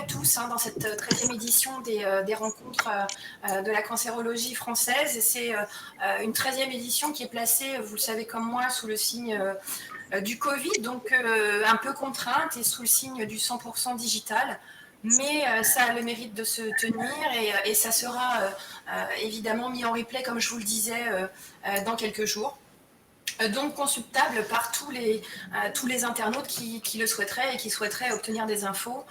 à tous dans cette 13e édition des rencontres de la cancérologie française. C'est une 13e édition qui est placée, vous le savez comme moi, sous le signe du Covid, donc un peu contrainte et sous le signe du 100% digital. Mais ça a le mérite de se tenir et ça sera évidemment mis en replay, comme je vous le disais, dans quelques jours. Donc consultable par tous les internautes qui le souhaiteraient et qui souhaiteraient obtenir des infos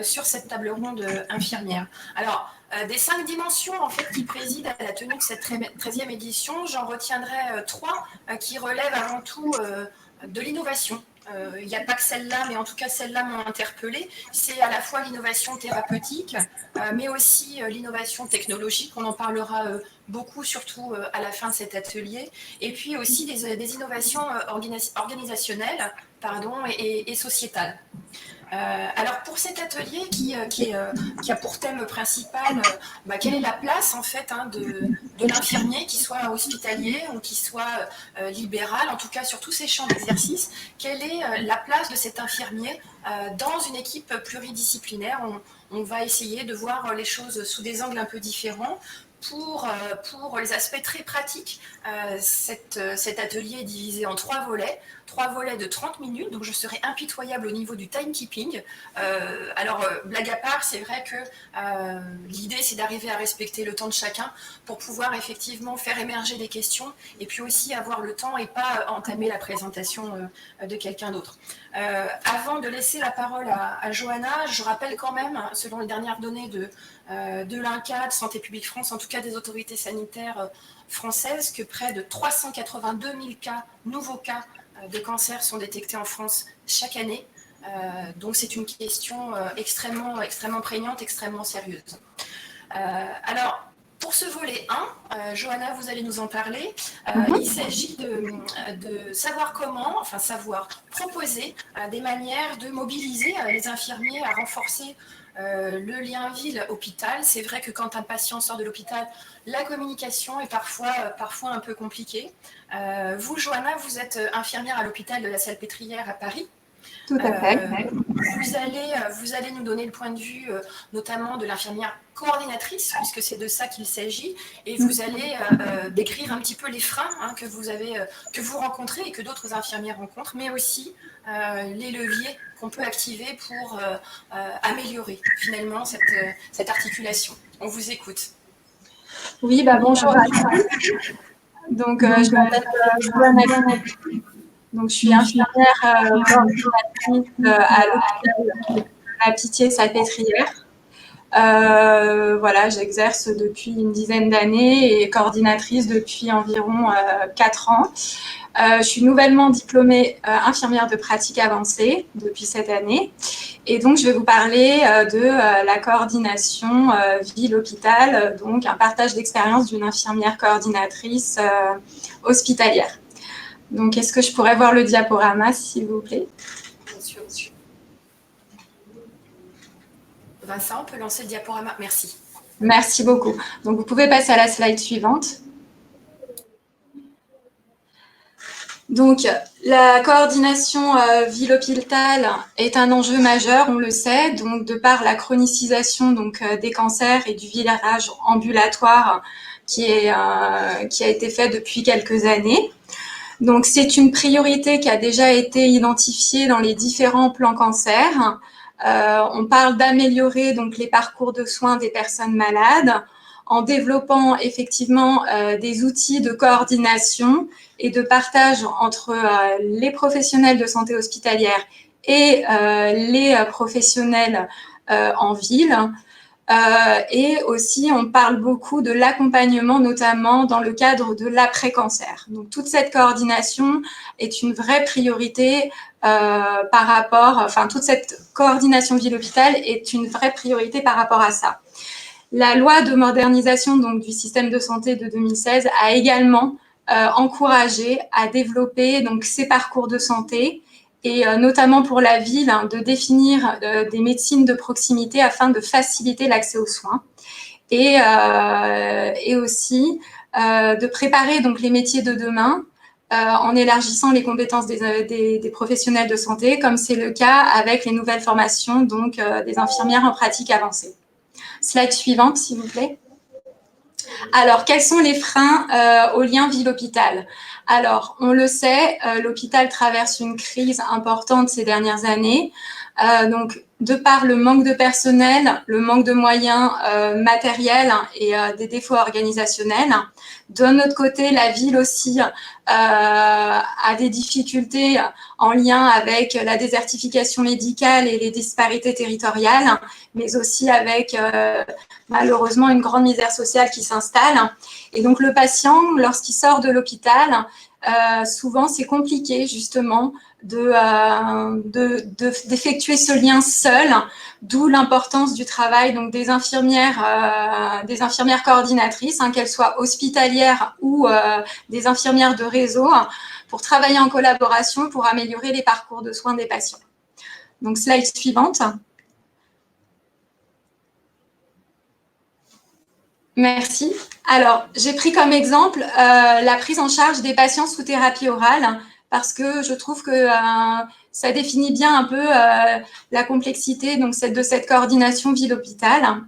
sur cette table ronde infirmière. Alors, des 5 dimensions en fait, qui président à la tenue de cette 13e édition, j'en retiendrai 3 qui relèvent avant tout de l'innovation. Il n'y a pas que celle-là, mais en tout cas celle-là m'a interpellée. C'est à la fois l'innovation thérapeutique, mais aussi l'innovation technologique. On en parlera beaucoup, surtout à la fin de cet atelier. Et puis aussi des innovations organisationnelles et sociétales. Alors pour cet atelier qui a pour thème principal quelle est la place en fait de l'infirmier, qu'il soit hospitalier ou qu'il soit libéral, en tout cas sur tous ces champs d'exercice, quelle est la place de cet infirmier dans une équipe pluridisciplinaire. On va essayer de voir les choses sous des angles un peu différents. Pour les aspects très pratiques, cet atelier est divisé en 3 volets de 30 minutes, donc je serai impitoyable au niveau du timekeeping. Blague à part, c'est vrai que l'idée c'est d'arriver à respecter le temps de chacun pour pouvoir effectivement faire émerger des questions et puis aussi avoir le temps et pas entamer la présentation de quelqu'un d'autre. Avant de laisser la parole à Johanna, je rappelle quand même, selon les dernières données de l'INCa, de Santé publique France, en tout cas des autorités sanitaires françaises, que près de 382 000 nouveaux cas de cancer sont détectés en France chaque année. Donc c'est une question extrêmement prégnante, extrêmement sérieuse. Alors, pour ce volet 1, Johanna, vous allez nous en parler. Il s'agit de savoir proposer des manières de mobiliser les infirmiers à renforcer le lien ville-hôpital. C'est vrai que quand un patient sort de l'hôpital, la communication est parfois un peu compliquée. Vous, Johanna, vous êtes infirmière à l'hôpital de la Salpêtrière à Paris. Tout à fait. Vous allez nous donner le point de vue notamment de l'infirmière coordinatrice, puisque c'est de ça qu'il s'agit, et vous allez décrire un petit peu les freins que vous rencontrez et que d'autres infirmières rencontrent, mais aussi les leviers qu'on peut activer pour améliorer finalement cette articulation. On vous écoute. Oui, bonjour à tous. Donc, je m'appelle Johanna. Donc, je suis infirmière coordinatrice à l'hôpital de la Pitié-Salpêtrière. J'exerce depuis une dizaine d'années et coordinatrice depuis environ 4 ans. Je suis nouvellement diplômée infirmière de pratique avancée depuis cette année. Et donc, je vais vous parler de la coordination ville-hôpital, donc un partage d'expérience d'une infirmière coordinatrice hospitalière. Donc, est-ce que je pourrais voir le diaporama, s'il vous plaît? Bien sûr. Vincent, on peut lancer le diaporama. Merci. Merci beaucoup. Donc, vous pouvez passer à la slide suivante. Donc, la coordination ville-hôpital est un enjeu majeur, on le sait, donc de par la chronicisation des cancers et du virage ambulatoire qui a été fait depuis quelques années. Donc, c'est une priorité qui a déjà été identifiée dans les différents plans cancer. On parle d'améliorer les parcours de soins des personnes malades en développant effectivement des outils de coordination et de partage entre les professionnels de santé hospitalière et les professionnels en ville. Et aussi, on parle beaucoup de l'accompagnement, notamment dans le cadre de l'après-cancer. Donc, toute cette coordination est une vraie priorité toute cette coordination ville-hôpital est une vraie priorité par rapport à ça. La loi de modernisation du système de santé de 2016 a également encouragé à développer ces parcours de santé et notamment pour la ville, de définir des médecines de proximité afin de faciliter l'accès aux soins et aussi de préparer les métiers de demain en élargissant les compétences des professionnels de santé, comme c'est le cas avec les nouvelles formations donc, des infirmières en pratique avancée. Slide suivante, s'il vous plaît. Alors, quels sont les freins au lien ville-hôpital? Alors, on le sait, l'hôpital traverse une crise importante ces dernières années. Donc, de par le manque de personnel, le manque de moyens matériels et des défauts organisationnels. D'un autre côté, la ville aussi a des difficultés en lien avec la désertification médicale et les disparités territoriales, mais aussi avec malheureusement une grande misère sociale qui s'installe. Et donc, le patient, lorsqu'il sort de l'hôpital, souvent, c'est compliqué justement d'effectuer ce lien seul, d'où l'importance du travail donc des infirmières coordinatrices, qu'elles soient hospitalières ou des infirmières de réseau, pour travailler en collaboration pour améliorer les parcours de soins des patients. Donc, slide suivante. Merci. Alors, j'ai pris comme exemple la prise en charge des patients sous thérapie orale, parce que je trouve que ça définit bien un peu la complexité donc, de cette coordination ville-hôpital.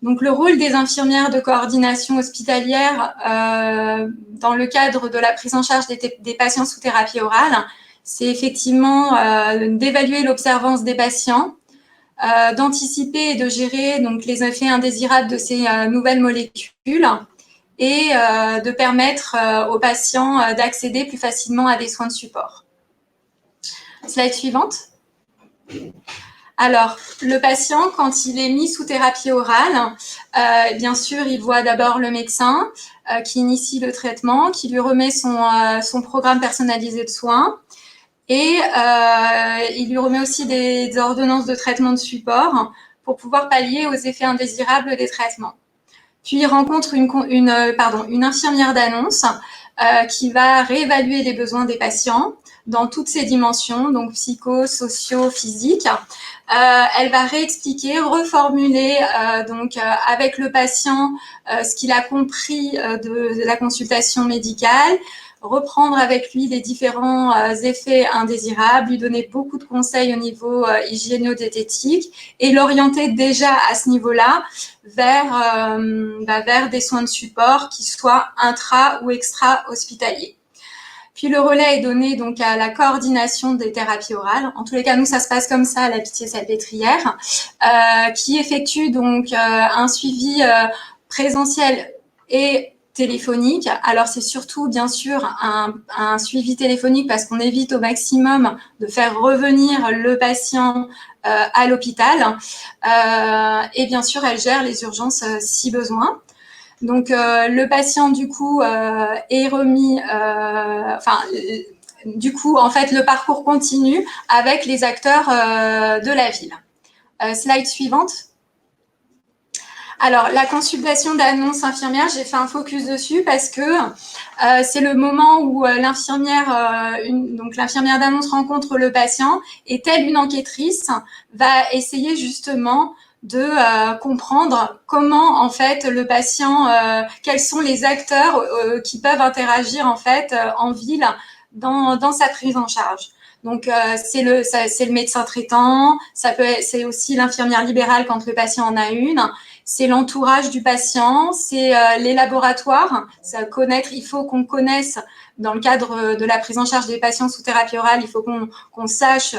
Donc, le rôle des infirmières de coordination hospitalière dans le cadre de la prise en charge des patients sous thérapie orale, c'est effectivement d'évaluer l'observance des patients, d'anticiper et de gérer donc, les effets indésirables de ces nouvelles molécules et de permettre aux patients d'accéder plus facilement à des soins de support. Slide suivante. Alors, le patient, quand il est mis sous thérapie orale, bien sûr, il voit d'abord le médecin qui initie le traitement, qui lui remet son programme personnalisé de soins. Et il lui remet aussi des ordonnances de traitement de support pour pouvoir pallier aux effets indésirables des traitements. Puis il rencontre une infirmière d'annonce qui va réévaluer les besoins des patients dans toutes ces dimensions, donc psycho, socio, physique. Elle va réexpliquer, reformuler avec le patient ce qu'il a compris de la consultation médicale, reprendre avec lui les différents effets indésirables, lui donner beaucoup de conseils au niveau hygiéno-diététique et l'orienter déjà à ce niveau-là vers des soins de support qui soient intra- ou extra-hospitaliers. Puis le relais est donné donc à la coordination des thérapies orales. En tous les cas, nous, ça se passe comme ça à la Pitié-Salpêtrière, qui effectue donc un suivi présentiel et téléphonique. Alors, c'est surtout, bien sûr, un suivi téléphonique parce qu'on évite au maximum de faire revenir le patient à l'hôpital. Et bien sûr, elle gère les urgences si besoin. Donc, le patient, du coup, est remis... du coup, en fait, le parcours continue avec les acteurs de la ville. Slide suivante. Alors, la consultation d'annonce infirmière, j'ai fait un focus dessus parce que c'est le moment où l'infirmière d'annonce rencontre le patient et telle une enquêtrice va essayer justement de comprendre comment en fait le patient, quels sont les acteurs qui peuvent interagir en fait en ville dans sa prise en charge. Donc c'est le médecin traitant, c'est aussi l'infirmière libérale quand le patient en a une. C'est l'entourage du patient, c'est les laboratoires. Il faut qu'on connaisse, dans le cadre de la prise en charge des patients sous thérapie orale, il faut qu'on sache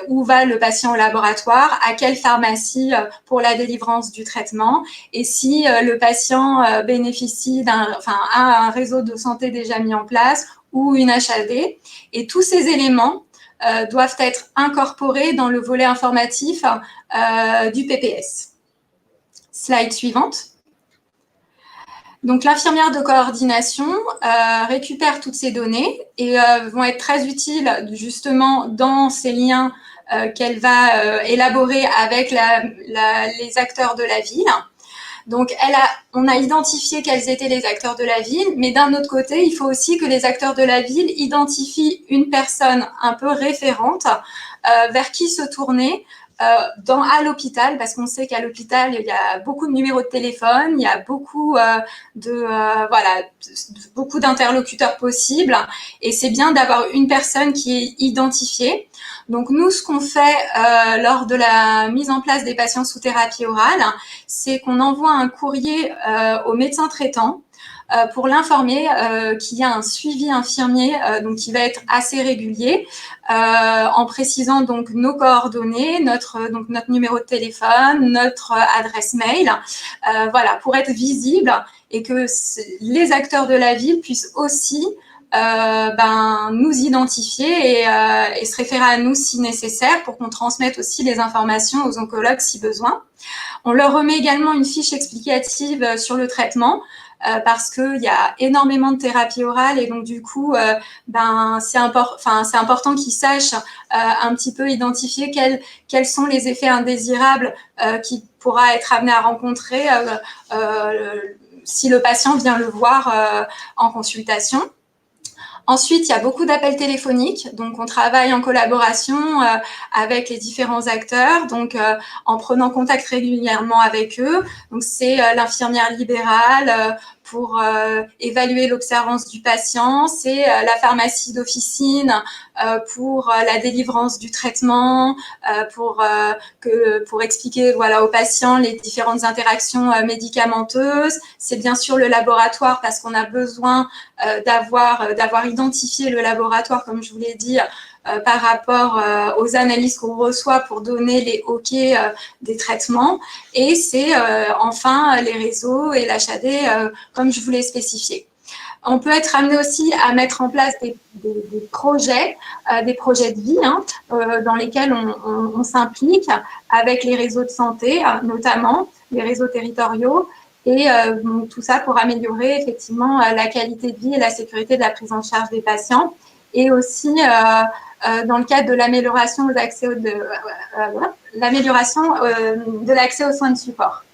où va le patient au laboratoire, à quelle pharmacie pour la délivrance du traitement, et si le patient bénéficie a un réseau de santé déjà mis en place ou une HAD. Et tous ces éléments doivent être incorporés dans le volet informatif du PPS. Slide suivante. Donc, l'infirmière de coordination récupère toutes ces données et vont être très utiles justement dans ces liens qu'elle va élaborer avec les acteurs de la ville. Donc, on a identifié quels étaient les acteurs de la ville, mais d'un autre côté, il faut aussi que les acteurs de la ville identifient une personne un peu référente vers qui se tourner à l'hôpital, parce qu'on sait qu'à l'hôpital, il y a beaucoup de numéros de téléphone, il y a beaucoup beaucoup d'interlocuteurs possibles, et c'est bien d'avoir une personne qui est identifiée. Donc nous, ce qu'on fait lors de la mise en place des patients sous thérapie orale, c'est qu'on envoie un courrier au médecin traitant pour l'informer qu'il y a un suivi infirmier donc qui va être assez régulier en précisant donc nos coordonnées, notre numéro de téléphone, notre adresse mail, voilà, pour être visible et que les acteurs de la ville puissent aussi nous identifier et se référer à nous si nécessaire pour qu'on transmette aussi les informations aux oncologues si besoin. On leur remet également une fiche explicative sur le traitement parce qu'il y a énormément de thérapie orale et donc du coup, c'est important qu'ils sachent un petit peu identifier quels sont les effets indésirables qu'il pourra être amené à rencontrer si le patient vient le voir en consultation. Ensuite, il y a beaucoup d'appels téléphoniques, donc on travaille en collaboration avec les différents acteurs, donc en prenant contact régulièrement avec eux. Donc c'est l'infirmière libérale pour évaluer l'observance du patient, c'est la pharmacie d'officine pour la délivrance du traitement, pour expliquer aux patients les différentes interactions médicamenteuses. C'est bien sûr le laboratoire parce qu'on a besoin d'avoir identifié le laboratoire, comme je vous l'ai dit, par rapport aux analyses qu'on reçoit pour donner les OK des traitements. Et c'est enfin les réseaux et l'HAD, comme je vous l'ai spécifié. On peut être amené aussi à mettre en place des projets de vie dans lesquels on s'implique avec les réseaux de santé, notamment les réseaux territoriaux, et tout ça pour améliorer effectivement la qualité de vie et la sécurité de la prise en charge des patients, et aussi dans le cadre de l'amélioration de l'accès aux soins de support.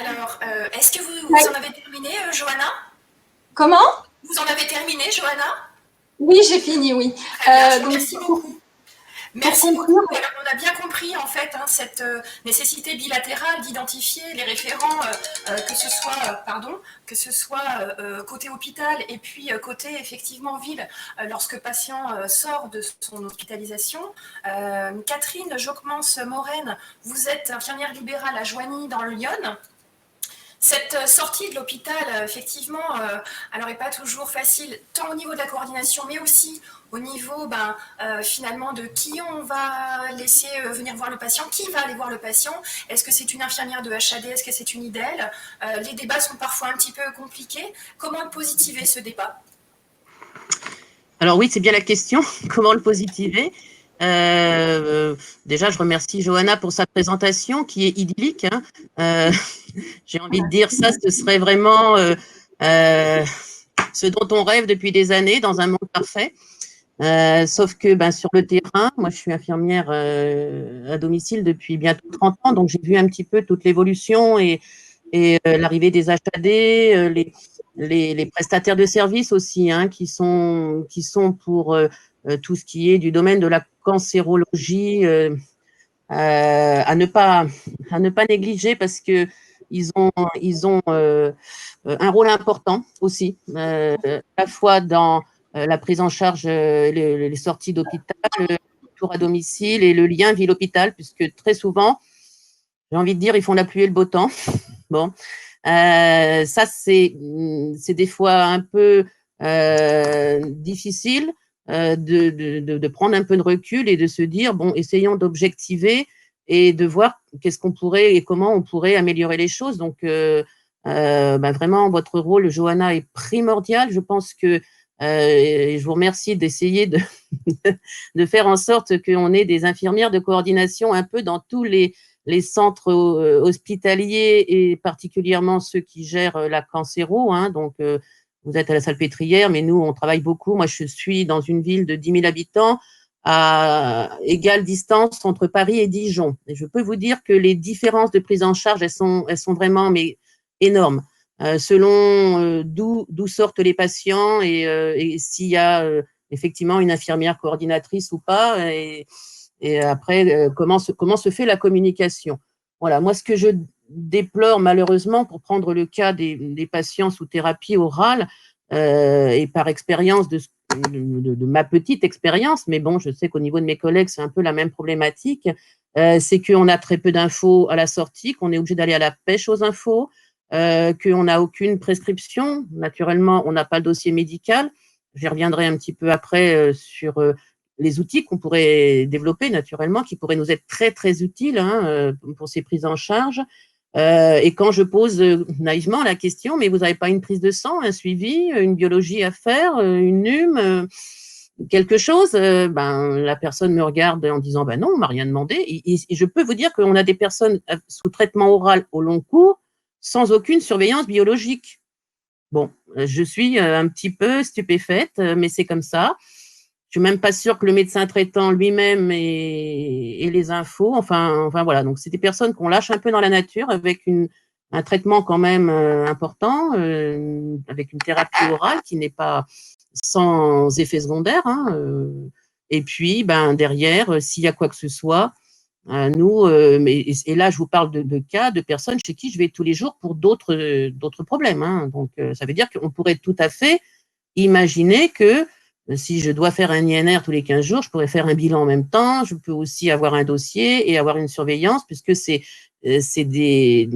Alors, est-ce que vous en avez terminé, Johanna? Comment? Vous en avez terminé, Johanna? Oui, j'ai fini, oui. Donc, merci beaucoup. Merci beaucoup. Alors, on a bien compris en fait cette nécessité bilatérale d'identifier les référents, que ce soit côté hôpital et puis côté effectivement ville, lorsque patient sort de son hospitalisation. Catherine Joquemance-Moren, vous êtes infirmière libérale à Joigny dans le Lyon. Cette sortie de l'hôpital, effectivement, elle n'est pas toujours facile, tant au niveau de la coordination, mais aussi au niveau finalement de qui on va laisser venir voir le patient, qui va aller voir le patient. Est-ce que c'est une infirmière de HAD, est-ce que c'est une IDEL? Les débats sont parfois un petit peu compliqués. Comment le positiver, ce débat? Alors oui, c'est bien la question. Comment le positiver? Déjà, je remercie Johanna pour sa présentation qui est idyllique. J'ai envie de dire ça, ce serait vraiment ce dont on rêve depuis des années dans un monde parfait. Sauf que sur le terrain, moi je suis infirmière à domicile depuis bientôt 30 ans, donc j'ai vu un petit peu toute l'évolution et l'arrivée des HAD, les prestataires de services aussi, qui sont pour tout ce qui est du domaine de la cancérologie à ne pas négliger parce que ils ont un rôle important aussi, à la fois dans la prise en charge, les sorties d'hôpital, le retour à domicile et le lien ville-hôpital, puisque très souvent, j'ai envie de dire, ils font la pluie et le beau temps. Bon, ça c'est des fois un peu difficile de prendre un peu de recul et de se dire bon, essayons d'objectiver et de voir qu'est-ce qu'on pourrait et comment on pourrait améliorer les choses. Donc vraiment, votre rôle, Johanna, est primordial. Je pense que je vous remercie d'essayer de faire en sorte qu'on ait des infirmières de coordination un peu dans tous les centres hospitaliers et particulièrement ceux qui gèrent la cancéro. Donc, vous êtes à la Salpêtrière, mais nous, on travaille beaucoup. Moi, je suis dans une ville de 10 000 habitants à égale distance entre Paris et Dijon. Et je peux vous dire que les différences de prise en charge, elles sont vraiment énormes. Selon d'où sortent les patients et s'il y a effectivement une infirmière coordinatrice ou pas. Et après, comment se fait la communication. Voilà, moi, ce que je déplore malheureusement, pour prendre le cas des patients sous thérapie orale, et par expérience de ma petite expérience, mais bon, je sais qu'au niveau de mes collègues, c'est un peu la même problématique, c'est qu'on a très peu d'infos à la sortie, qu'on est obligé d'aller à la pêche aux infos, qu'on n'a aucune prescription. Naturellement, on n'a pas le dossier médical. J'y reviendrai un petit peu après sur les outils qu'on pourrait développer naturellement, qui pourraient nous être très, très utiles pour ces prises en charge. Et quand je pose naïvement la question, mais vous n'avez pas une prise de sang, un suivi, une biologie à faire, une NUM, quelque chose, la personne me regarde en disant non, on m'a rien demandé. Et je peux vous dire qu'on a des personnes sous traitement oral au long cours sans aucune surveillance biologique. Bon, je suis un petit peu stupéfaite, mais c'est comme ça. Je suis même pas sûre que le médecin traitant lui-même ait les infos. Enfin voilà. Donc c'est des personnes qu'on lâche un peu dans la nature avec un traitement quand même important, avec une thérapie orale qui n'est pas sans effet secondaire. Et puis derrière, s'il y a quoi que ce soit, nous, et là je vous parle de cas de personnes chez qui je vais tous les jours pour d'autres problèmes. Donc ça veut dire qu'on pourrait tout à fait imaginer que si je dois faire un INR tous les 15 jours, je pourrais faire un bilan en même temps. Je peux aussi avoir un dossier et avoir une surveillance, puisque c'est des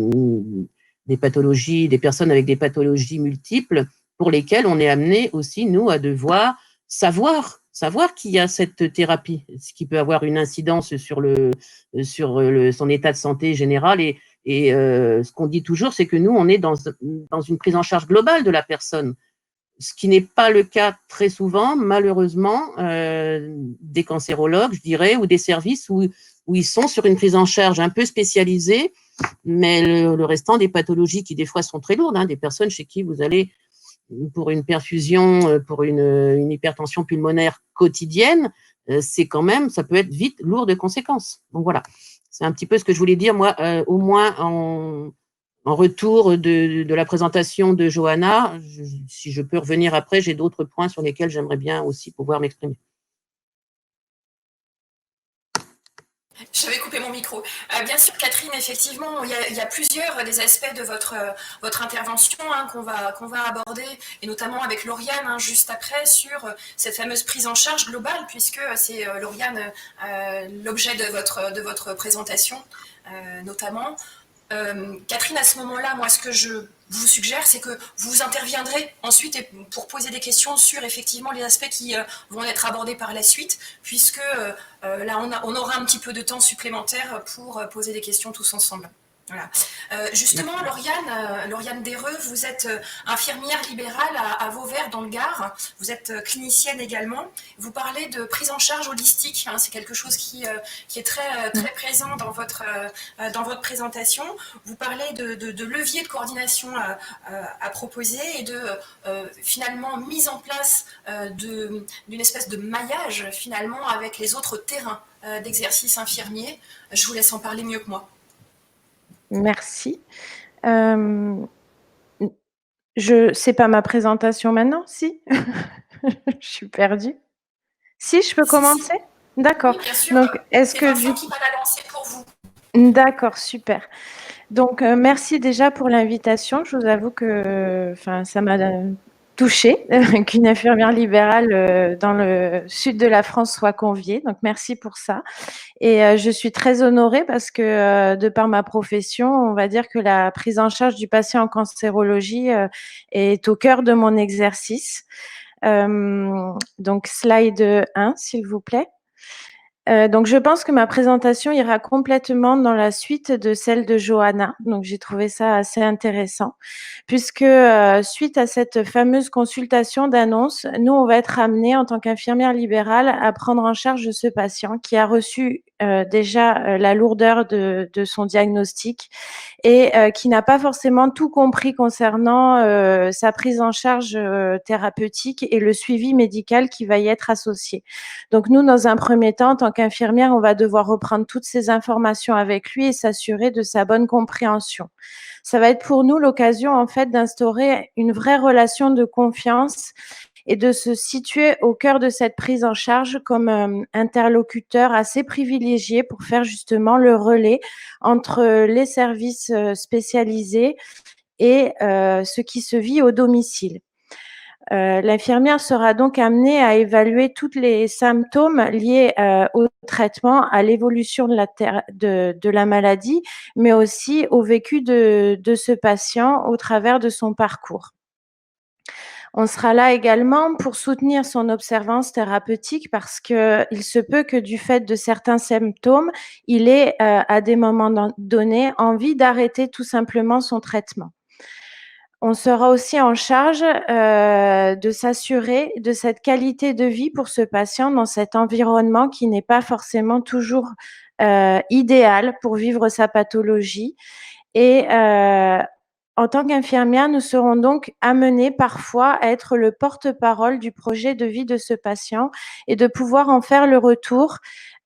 pathologies, des personnes avec des pathologies multiples pour lesquelles on est amené aussi, nous, à devoir savoir qu'il y a cette thérapie, ce qui peut avoir une incidence sur son état de santé général. Et ce qu'on dit toujours, c'est que nous, on est dans une prise en charge globale de la personne. Ce qui n'est pas le cas très souvent, malheureusement, des cancérologues, je dirais, ou des services où ils sont sur une prise en charge un peu spécialisée, mais le restant des pathologies qui des fois sont très lourdes, des personnes chez qui vous allez pour une perfusion, pour une hypertension pulmonaire quotidienne, c'est quand même, ça peut être vite lourd de conséquences. Donc voilà, c'est un petit peu ce que je voulais dire, moi, au moins en retour de la présentation de Johanna. Si je peux revenir après, j'ai d'autres points sur lesquels j'aimerais bien aussi pouvoir m'exprimer. J'avais coupé mon micro. Bien sûr, Catherine, effectivement, il y a plusieurs des aspects de votre intervention qu'on va aborder, et notamment avec Lauriane juste après, sur cette fameuse prise en charge globale, puisque c'est, Lauriane, l'objet de votre présentation, notamment. Catherine, à ce moment-là, moi, ce que je vous suggère, c'est que vous interviendrez ensuite pour poser des questions sur effectivement les aspects qui vont être abordés par la suite, puisque là, on aura un petit peu de temps supplémentaire pour poser des questions tous ensemble. Voilà. Justement, Lauriane Desreux, vous êtes infirmière libérale à Vauvert dans le Gard. Vous êtes clinicienne également. Vous parlez de prise en charge holistique. C'est quelque chose qui est très, très présent dans votre présentation. Vous parlez de leviers de coordination à proposer et de finalement mise en place d'une espèce de maillage finalement avec les autres terrains d'exercice infirmier. Je vous laisse en parler mieux que moi. Merci. C'est pas ma présentation maintenant, si? Je suis perdue. Si, je peux commencer? D'accord. Oui, bien sûr. Donc, est-ce que Vincent qui va la lancer pour vous. D'accord, super. Donc, merci déjà pour l'invitation. Je vous avoue que ça m'a touchée qu'une infirmière libérale dans le sud de la France soit conviée. Donc, merci pour ça. Et je suis très honorée parce que de par ma profession, on va dire que la prise en charge du patient en cancérologie est au cœur de mon exercice. Donc, slide 1, s'il vous plaît. Donc, je pense que ma présentation ira complètement dans la suite de celle de Johanna. Donc, j'ai trouvé ça assez intéressant puisque suite à cette fameuse consultation d'annonce, nous, on va être amenés en tant qu'infirmière libérale à prendre en charge ce patient qui a reçu déjà la lourdeur de son diagnostic et qui n'a pas forcément tout compris concernant sa prise en charge thérapeutique et le suivi médical qui va y être associé. Donc nous, dans un premier temps, en tant qu'infirmière, on va devoir reprendre toutes ces informations avec lui et s'assurer de sa bonne compréhension. Ça va être pour nous l'occasion en fait d'instaurer une vraie relation de confiance et de se situer au cœur de cette prise en charge comme interlocuteur assez privilégié pour faire justement le relais entre les services spécialisés et ce qui se vit au domicile. L'infirmière sera donc amenée à évaluer tous les symptômes liés au traitement, à l'évolution de la maladie, mais aussi au vécu de ce patient au travers de son parcours. On sera là également pour soutenir son observance thérapeutique parce qu'il se peut que du fait de certains symptômes, il ait à des moments donnés envie d'arrêter tout simplement son traitement. On sera aussi en charge de s'assurer de cette qualité de vie pour ce patient dans cet environnement qui n'est pas forcément toujours idéal pour vivre sa pathologie. Et en tant qu'infirmière, nous serons donc amenés parfois à être le porte-parole du projet de vie de ce patient et de pouvoir en faire le retour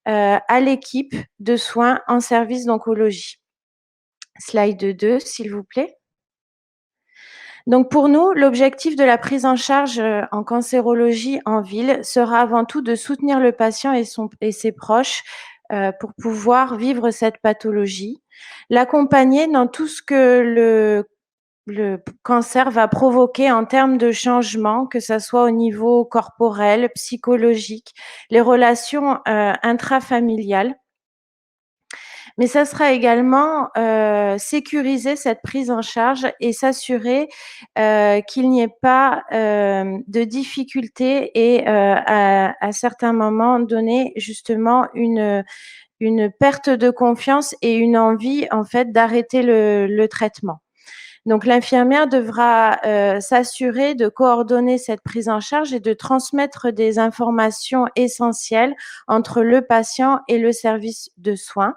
à l'équipe de soins en service d'oncologie. Slide 2, s'il vous plaît. Donc pour nous, l'objectif de la prise en charge en cancérologie en ville sera avant tout de soutenir le patient et ses proches pour pouvoir vivre cette pathologie, l'accompagner dans tout ce que le cancer va provoquer en termes de changement, que ça soit au niveau corporel, psychologique, les relations intrafamiliales. Mais ça sera également sécuriser cette prise en charge et s'assurer qu'il n'y ait pas de difficultés et à certains moments donner justement une perte de confiance et une envie en fait d'arrêter le traitement. Donc l'infirmière devra s'assurer de coordonner cette prise en charge et de transmettre des informations essentielles entre le patient et le service de soins.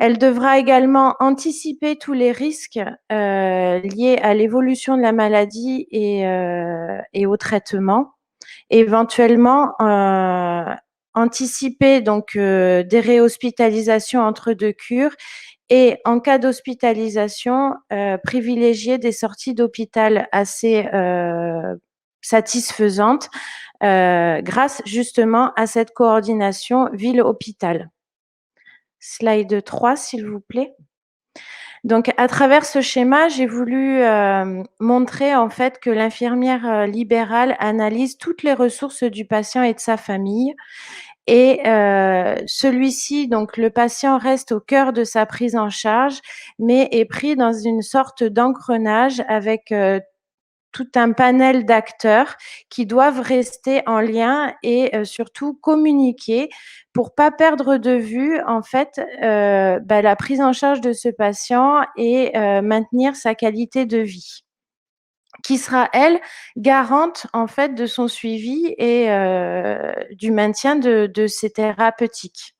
Elle devra également anticiper tous les risques liés à l'évolution de la maladie et au traitement. Éventuellement, anticiper donc des réhospitalisations entre deux cures et en cas d'hospitalisation, privilégier des sorties d'hôpital assez satisfaisantes grâce justement à cette coordination ville-hôpital. Slide 3, s'il vous plaît. Donc, à travers ce schéma, j'ai voulu montrer en fait que l'infirmière libérale analyse toutes les ressources du patient et de sa famille. Et celui-ci, donc le patient reste au cœur de sa prise en charge, mais est pris dans une sorte d'engrenage avec tout un panel d'acteurs qui doivent rester en lien et surtout communiquer pour pas perdre de vue en fait la prise en charge de ce patient et maintenir sa qualité de vie, qui sera elle garante en fait de son suivi et du maintien de ses thérapeutiques.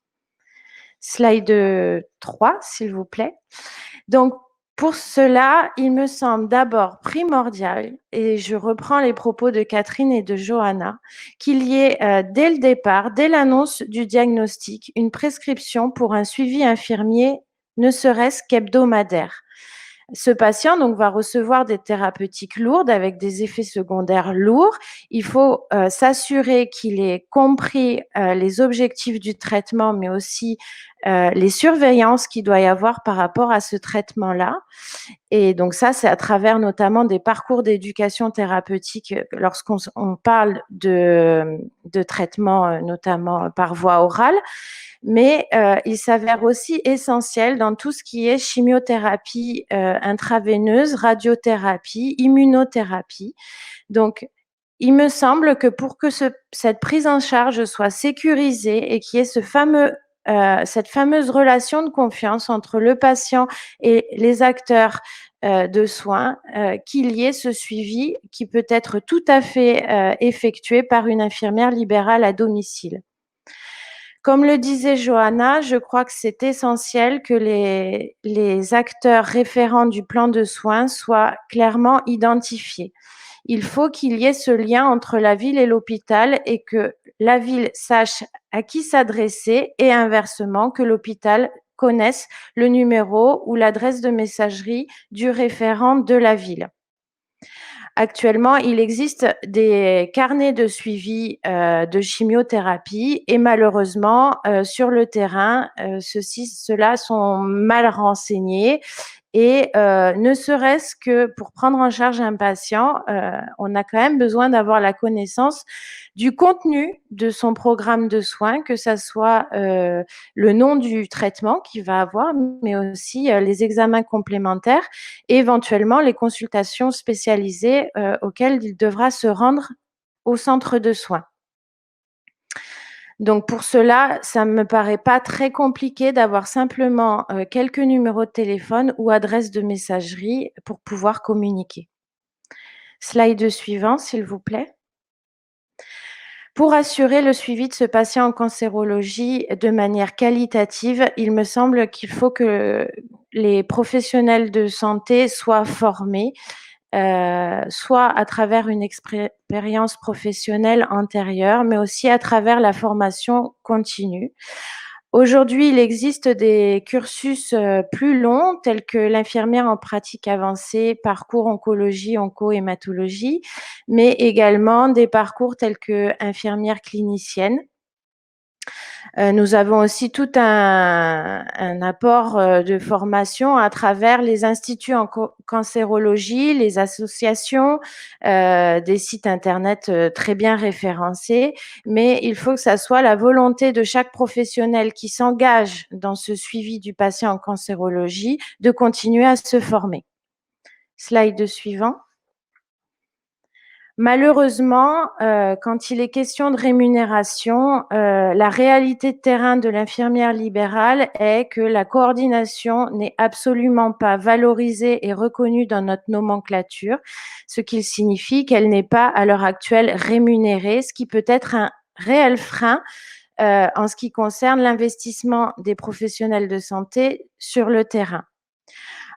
Slide 3, s'il vous plaît. Donc pour cela, il me semble d'abord primordial, et je reprends les propos de Catherine et de Johanna, qu'il y ait dès le départ, dès l'annonce du diagnostic, une prescription pour un suivi infirmier, ne serait-ce qu'hebdomadaire. Ce patient donc va recevoir des thérapeutiques lourdes avec des effets secondaires lourds. Il faut s'assurer qu'il ait compris les objectifs du traitement, mais aussi les surveillances qu'il doit y avoir par rapport à ce traitement-là. Et donc ça, c'est à travers notamment des parcours d'éducation thérapeutique lorsqu'on parle de traitement notamment par voie orale. Mais il s'avère aussi essentiel dans tout ce qui est chimiothérapie intraveineuse, radiothérapie, immunothérapie. Donc, il me semble que pour que cette prise en charge soit sécurisée et qu'il y ait cette fameuse relation de confiance entre le patient et les acteurs de soins, qu'il y ait ce suivi qui peut être tout à fait effectué par une infirmière libérale à domicile. Comme le disait Johanna, je crois que c'est essentiel que les acteurs référents du plan de soins soient clairement identifiés. Il faut qu'il y ait ce lien entre la ville et l'hôpital et que la ville sache à qui s'adresser et inversement, que l'hôpital connaisse le numéro ou l'adresse de messagerie du référent de la ville. Actuellement, il existe des carnets de suivi de chimiothérapie et malheureusement, sur le terrain, ceux-là sont mal renseignés et ne serait-ce que pour prendre en charge un patient, on a quand même besoin d'avoir la connaissance du contenu de son programme de soins, que ça soit le nom du traitement qu'il va avoir, mais aussi les examens complémentaires et éventuellement les consultations spécialisées auxquelles il devra se rendre au centre de soins. Donc pour cela, ça ne me paraît pas très compliqué d'avoir simplement quelques numéros de téléphone ou adresses de messagerie pour pouvoir communiquer. Slide suivant, s'il vous plaît. Pour assurer le suivi de ce patient en cancérologie de manière qualitative, il me semble qu'il faut que les professionnels de santé soient formés, soit à travers une expérience professionnelle antérieure, mais aussi à travers la formation continue. Aujourd'hui, il existe des cursus plus longs, tels que l'infirmière en pratique avancée, parcours oncologie, onco-hématologie, mais également des parcours tels que infirmière clinicienne. Nous avons aussi tout un apport de formation à travers les instituts en cancérologie, les associations, des sites internet très bien référencés, mais il faut que ça soit la volonté de chaque professionnel qui s'engage dans ce suivi du patient en cancérologie de continuer à se former. Slide suivant. Malheureusement, quand il est question de rémunération, la réalité de terrain de l'infirmière libérale est que la coordination n'est absolument pas valorisée et reconnue dans notre nomenclature, ce qui signifie qu'elle n'est pas à l'heure actuelle rémunérée, ce qui peut être un réel frein en ce qui concerne l'investissement des professionnels de santé sur le terrain.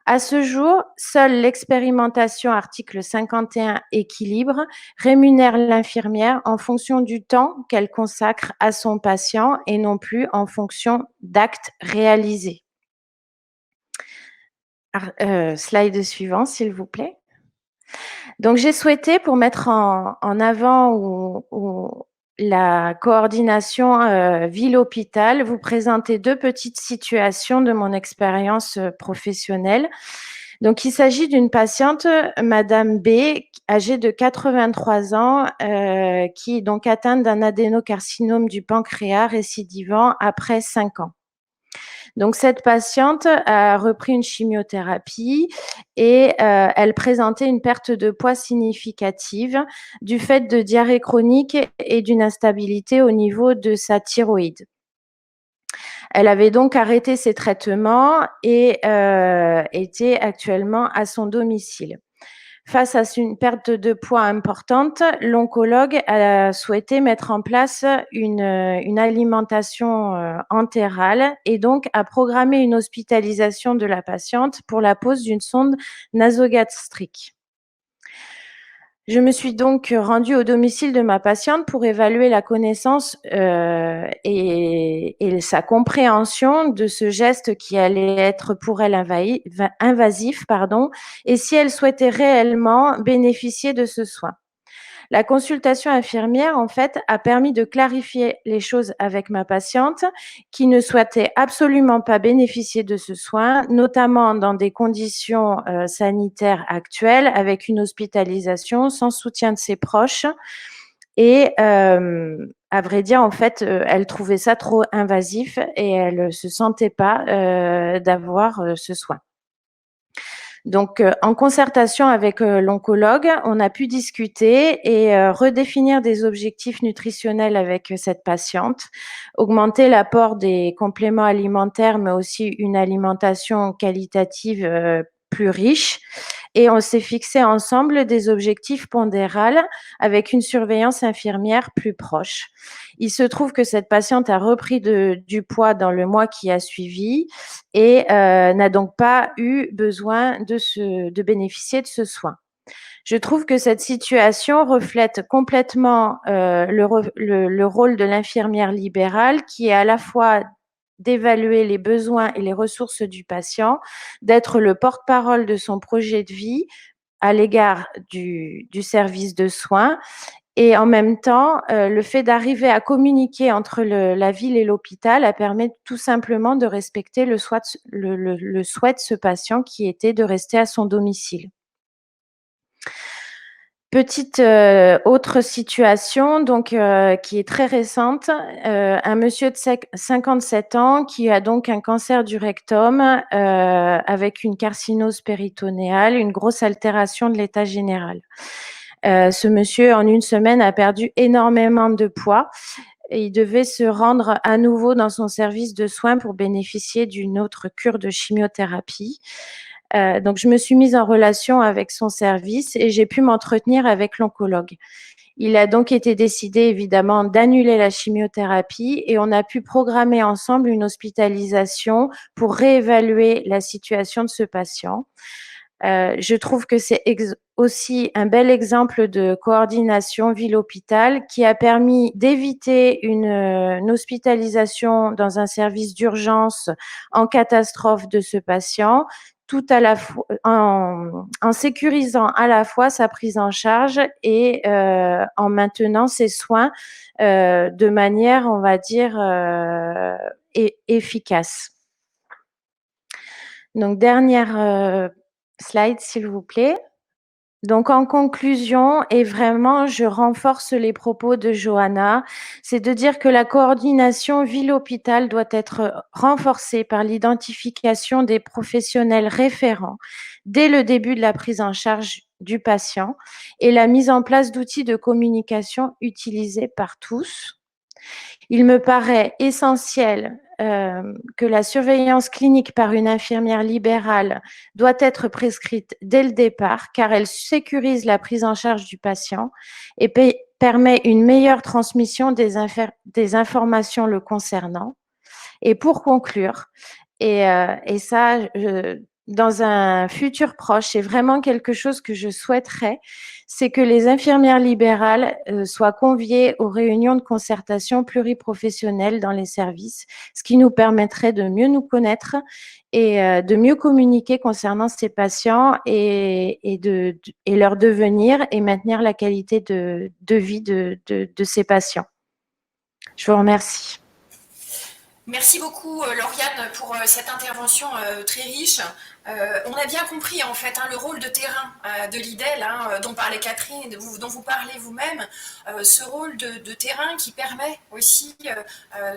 À ce jour, seule l'expérimentation article 51 équilibre rémunère l'infirmière en fonction du temps qu'elle consacre à son patient et non plus en fonction d'actes réalisés. Slide suivant, s'il vous plaît. Donc, j'ai souhaité, pour mettre en avant la coordination ville-hôpital, vous présenter deux petites situations de mon expérience professionnelle. Donc, il s'agit d'une patiente, Madame B, âgée de 83 ans, qui est donc atteinte d'un adénocarcinome du pancréas récidivant après 5 ans. Donc, cette patiente a repris une chimiothérapie et elle présentait une perte de poids significative du fait de diarrhée chronique et d'une instabilité au niveau de sa thyroïde. Elle avait donc arrêté ses traitements et était actuellement à son domicile. Face à une perte de poids importante, l'oncologue a souhaité mettre en place une alimentation entérale et donc a programmé une hospitalisation de la patiente pour la pose d'une sonde nasogastrique. Je me suis donc rendue au domicile de ma patiente pour évaluer la connaissance et sa compréhension de ce geste qui allait être pour elle invasif, et si elle souhaitait réellement bénéficier de ce soin. La consultation infirmière, en fait, a permis de clarifier les choses avec ma patiente qui ne souhaitait absolument pas bénéficier de ce soin, notamment dans des conditions sanitaires actuelles avec une hospitalisation sans soutien de ses proches. Et à vrai dire, en fait, elle trouvait ça trop invasif et elle ne se sentait pas d'avoir ce soin. Donc, en concertation avec l'oncologue, on a pu discuter et redéfinir des objectifs nutritionnels avec cette patiente, augmenter l'apport des compléments alimentaires, mais aussi une alimentation qualitative plus riche. Et on s'est fixé ensemble des objectifs pondérales avec une surveillance infirmière plus proche. Il se trouve que cette patiente a repris du poids dans le mois qui a suivi et n'a donc pas eu besoin de bénéficier de ce soin. Je trouve que cette situation reflète complètement le rôle de l'infirmière libérale qui est à la fois d'évaluer les besoins et les ressources du patient, d'être le porte-parole de son projet de vie à l'égard du service de soins. Et en même temps, le fait d'arriver à communiquer entre la ville et l'hôpital a permis tout simplement de respecter le souhait de ce patient qui était de rester à son domicile. Petite autre situation donc qui est très récente, un monsieur de 57 ans qui a donc un cancer du rectum avec une carcinose péritonéale, une grosse altération de l'état général. Ce monsieur, en une semaine, a perdu énormément de poids et il devait se rendre à nouveau dans son service de soins pour bénéficier d'une autre cure de chimiothérapie. Donc, je me suis mise en relation avec son service et j'ai pu m'entretenir avec l'oncologue. Il a donc été décidé, évidemment, d'annuler la chimiothérapie et on a pu programmer ensemble une hospitalisation pour réévaluer la situation de ce patient. Je trouve que c'est aussi un bel exemple de coordination ville-hôpital qui a permis d'éviter une hospitalisation dans un service d'urgence en catastrophe de ce patient, tout à la fois en sécurisant à la fois sa prise en charge et en maintenant ses soins de manière, on va dire, efficace. Donc, dernière slide, s'il vous plaît. Donc, en conclusion, et vraiment, je renforce les propos de Johanna, c'est de dire que la coordination ville-hôpital doit être renforcée par l'identification des professionnels référents dès le début de la prise en charge du patient et la mise en place d'outils de communication utilisés par tous. Il me paraît essentiel que la surveillance clinique par une infirmière libérale doit être prescrite dès le départ car elle sécurise la prise en charge du patient et permet une meilleure transmission des informations le concernant. Et pour conclure, et ça, dans un futur proche, c'est vraiment quelque chose que je souhaiterais, c'est que les infirmières libérales soient conviées aux réunions de concertation pluriprofessionnelles dans les services, ce qui nous permettrait de mieux nous connaître et de mieux communiquer concernant ces patients et leur devenir et maintenir la qualité de vie de ces patients. Je vous remercie. Merci beaucoup, Lauriane, pour cette intervention très riche. On a bien compris, en fait, le rôle de terrain de l'IDEL, dont parlait Catherine, dont vous parlez vous-même, ce rôle de terrain qui permet aussi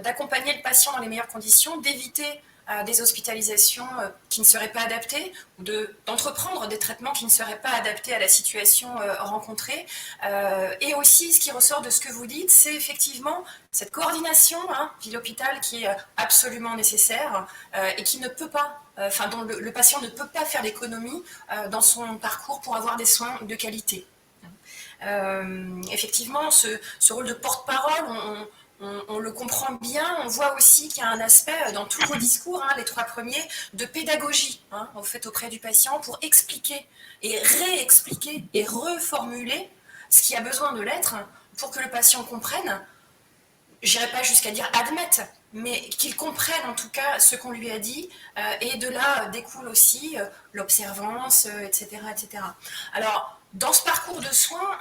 d'accompagner le patient dans les meilleures conditions, d'éviter des hospitalisations qui ne seraient pas adaptées, ou d'entreprendre des traitements qui ne seraient pas adaptés à la situation rencontrée. Et aussi, ce qui ressort de ce que vous dites, c'est effectivement cette coordination ville-hôpital qui est absolument nécessaire et qui ne peut pas, dont le patient ne peut pas faire l'économie dans son parcours pour avoir des soins de qualité. Effectivement, ce rôle de porte-parole, on le comprend bien. On voit aussi qu'il y a un aspect dans tous vos discours, les 3 premiers, de pédagogie en fait, auprès du patient pour expliquer et réexpliquer et reformuler ce qui a besoin de l'être pour que le patient comprenne, je n'irai pas jusqu'à dire admette, mais qu'il comprenne en tout cas ce qu'on lui a dit, et de là découle aussi l'observance, etc., etc. Alors, dans ce parcours de soins,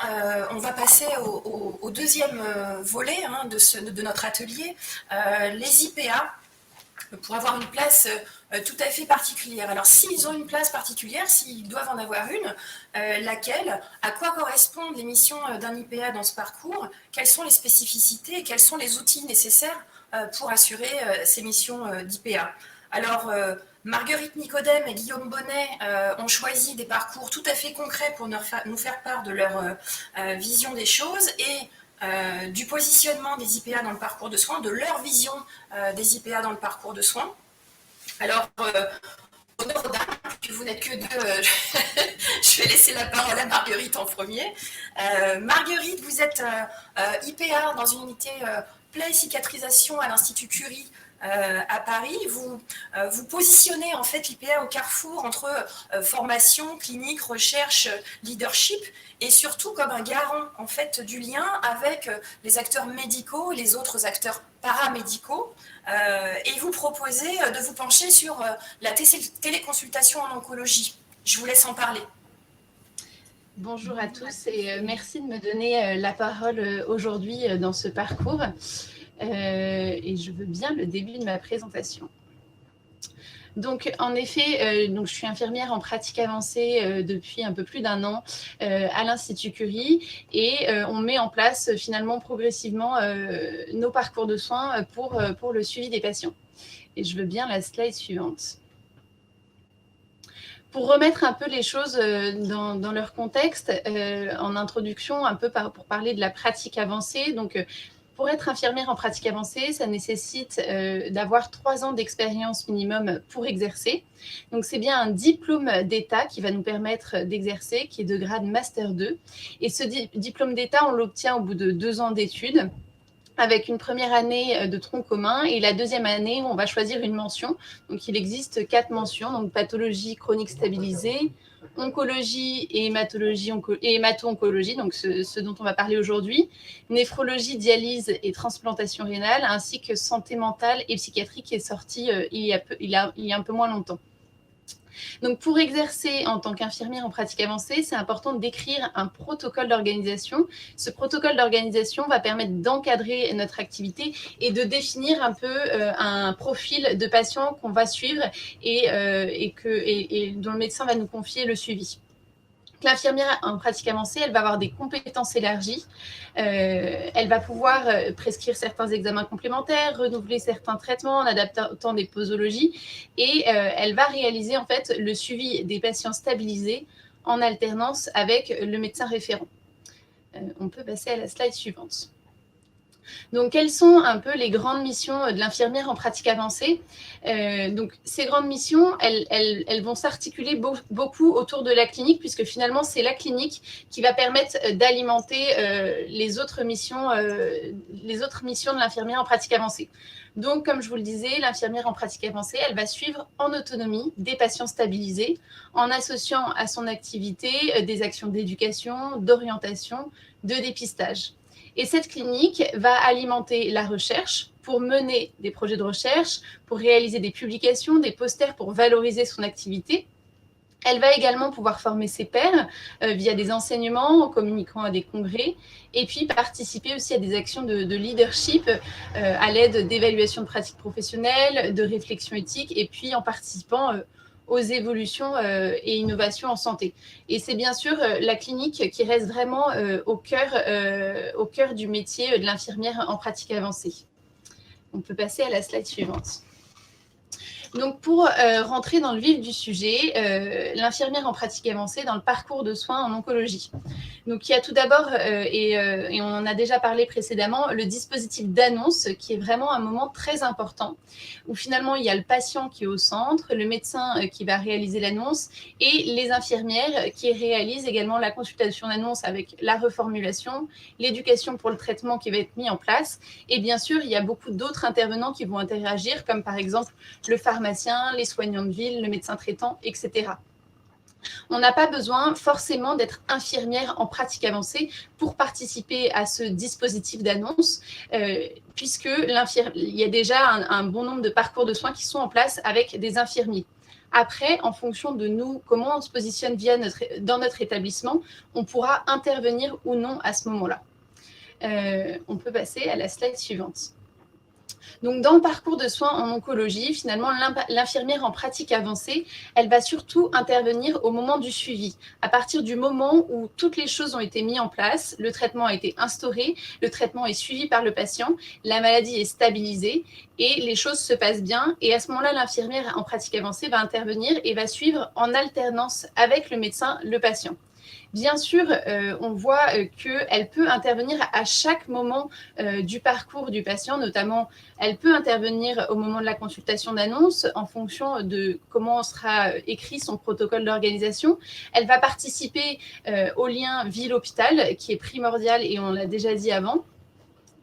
on va passer au deuxième volet de notre atelier, les IPA, pour avoir une place tout à fait particulière. Alors, s'ils ont une place particulière, s'ils doivent en avoir une, laquelle, à quoi correspondent les missions d'un IPA dans ce parcours, quelles sont les spécificités et quels sont les outils nécessaires pour assurer ces missions d'IPA. Alors, Marguerite Nicodème et Guillaume Bonnet ont choisi des parcours tout à fait concrets pour nous faire part de leur vision des choses et du positionnement des IPA dans le parcours de soins, de leur vision des IPA dans le parcours de soins. Alors, honneur aux dames, puisque vous n'êtes que deux, je vais laisser la parole à Marguerite en premier. Marguerite, vous êtes IPA dans une unité plaie et cicatrisation à l'Institut Curie à Paris. Vous positionnez en fait l'IPA au carrefour entre formation, clinique, recherche, leadership et surtout comme un garant en fait du lien avec les acteurs médicaux et les autres acteurs paramédicaux. Et vous proposez de vous pencher sur la téléconsultation en oncologie. Je vous laisse en parler. Bonjour à tous et merci de me donner la parole aujourd'hui dans ce parcours. Et je veux bien le début de ma présentation. Donc, en effet, je suis infirmière en pratique avancée depuis un peu plus d'1 an à l'Institut Curie et on met en place finalement progressivement nos parcours de soins pour le suivi des patients. Et je veux bien la slide suivante. Pour remettre un peu les choses dans leur contexte, en introduction, un peu pour parler de la pratique avancée. Donc, pour être infirmière en pratique avancée, ça nécessite d'avoir 3 ans d'expérience minimum pour exercer. Donc, c'est bien un diplôme d'État qui va nous permettre d'exercer, qui est de grade Master 2. Et ce diplôme d'État, on l'obtient au bout de 2 ans d'études, avec une première année de tronc commun et la deuxième année où on va choisir une mention. Donc, il existe 4 mentions, donc pathologie chronique stabilisée, oncologie et hématologie et hémato-oncologie, donc ce dont on va parler aujourd'hui, néphrologie, dialyse et transplantation rénale, ainsi que santé mentale et psychiatrie qui est sortie il y a un peu moins longtemps. Donc, pour exercer en tant qu'infirmière en pratique avancée, c'est important d'écrire un protocole d'organisation. Ce protocole d'organisation va permettre d'encadrer notre activité et de définir un peu un profil de patient qu'on va suivre et dont le médecin va nous confier le suivi. L'infirmière en pratique avancée, elle va avoir des compétences élargies. Elle va pouvoir prescrire certains examens complémentaires, renouveler certains traitements en adaptant des posologies et elle va réaliser en fait le suivi des patients stabilisés en alternance avec le médecin référent. On peut passer à la slide suivante. Donc, quelles sont un peu les grandes missions de l'infirmière en pratique avancée? Donc, ces grandes missions, elles vont s'articuler beaucoup autour de la clinique, puisque finalement, c'est la clinique qui va permettre d'alimenter les autres missions de l'infirmière en pratique avancée. Donc, comme je vous le disais, l'infirmière en pratique avancée, elle va suivre en autonomie des patients stabilisés, en associant à son activité des actions d'éducation, d'orientation, de dépistage. Et cette clinique va alimenter la recherche pour mener des projets de recherche, pour réaliser des publications, des posters pour valoriser son activité. Elle va également pouvoir former ses pairs via des enseignements, en communiquant à des congrès, et puis participer aussi à des actions de leadership à l'aide d'évaluation de pratiques professionnelles, de réflexion éthique, et puis en participant aux évolutions et innovations en santé. Et c'est bien sûr la clinique qui reste vraiment au cœur du métier de l'infirmière en pratique avancée. On peut passer à la slide suivante. Donc, pour rentrer dans le vif du sujet, l'infirmière en pratique avancée dans le parcours de soins en oncologie. Donc, il y a tout d'abord, et on en a déjà parlé précédemment, le dispositif d'annonce qui est vraiment un moment très important où finalement, il y a le patient qui est au centre, le médecin qui va réaliser l'annonce et les infirmières qui réalisent également la consultation d'annonce avec la reformulation, l'éducation pour le traitement qui va être mis en place. Et bien sûr, il y a beaucoup d'autres intervenants qui vont interagir, comme par exemple le pharmacien, les soignants de ville, le médecin traitant, etc. On n'a pas besoin forcément d'être infirmière en pratique avancée pour participer à ce dispositif d'annonce, puisque il y a déjà un bon nombre de parcours de soins qui sont en place avec des infirmiers. Après, en fonction de nous, comment on se positionne dans notre établissement, on pourra intervenir ou non à ce moment-là. On peut passer à la slide suivante. Donc, dans le parcours de soins en oncologie, finalement, l'infirmière en pratique avancée, elle va surtout intervenir au moment du suivi. À partir du moment où toutes les choses ont été mises en place, le traitement a été instauré, le traitement est suivi par le patient, la maladie est stabilisée et les choses se passent bien. Et à ce moment-là, l'infirmière en pratique avancée va intervenir et va suivre en alternance avec le médecin le patient. Bien sûr, on voit qu'elle peut intervenir à chaque moment du parcours du patient, notamment elle peut intervenir au moment de la consultation d'annonce en fonction de comment sera écrit son protocole d'organisation. Elle va participer au lien ville-hôpital qui est primordial et on l'a déjà dit avant.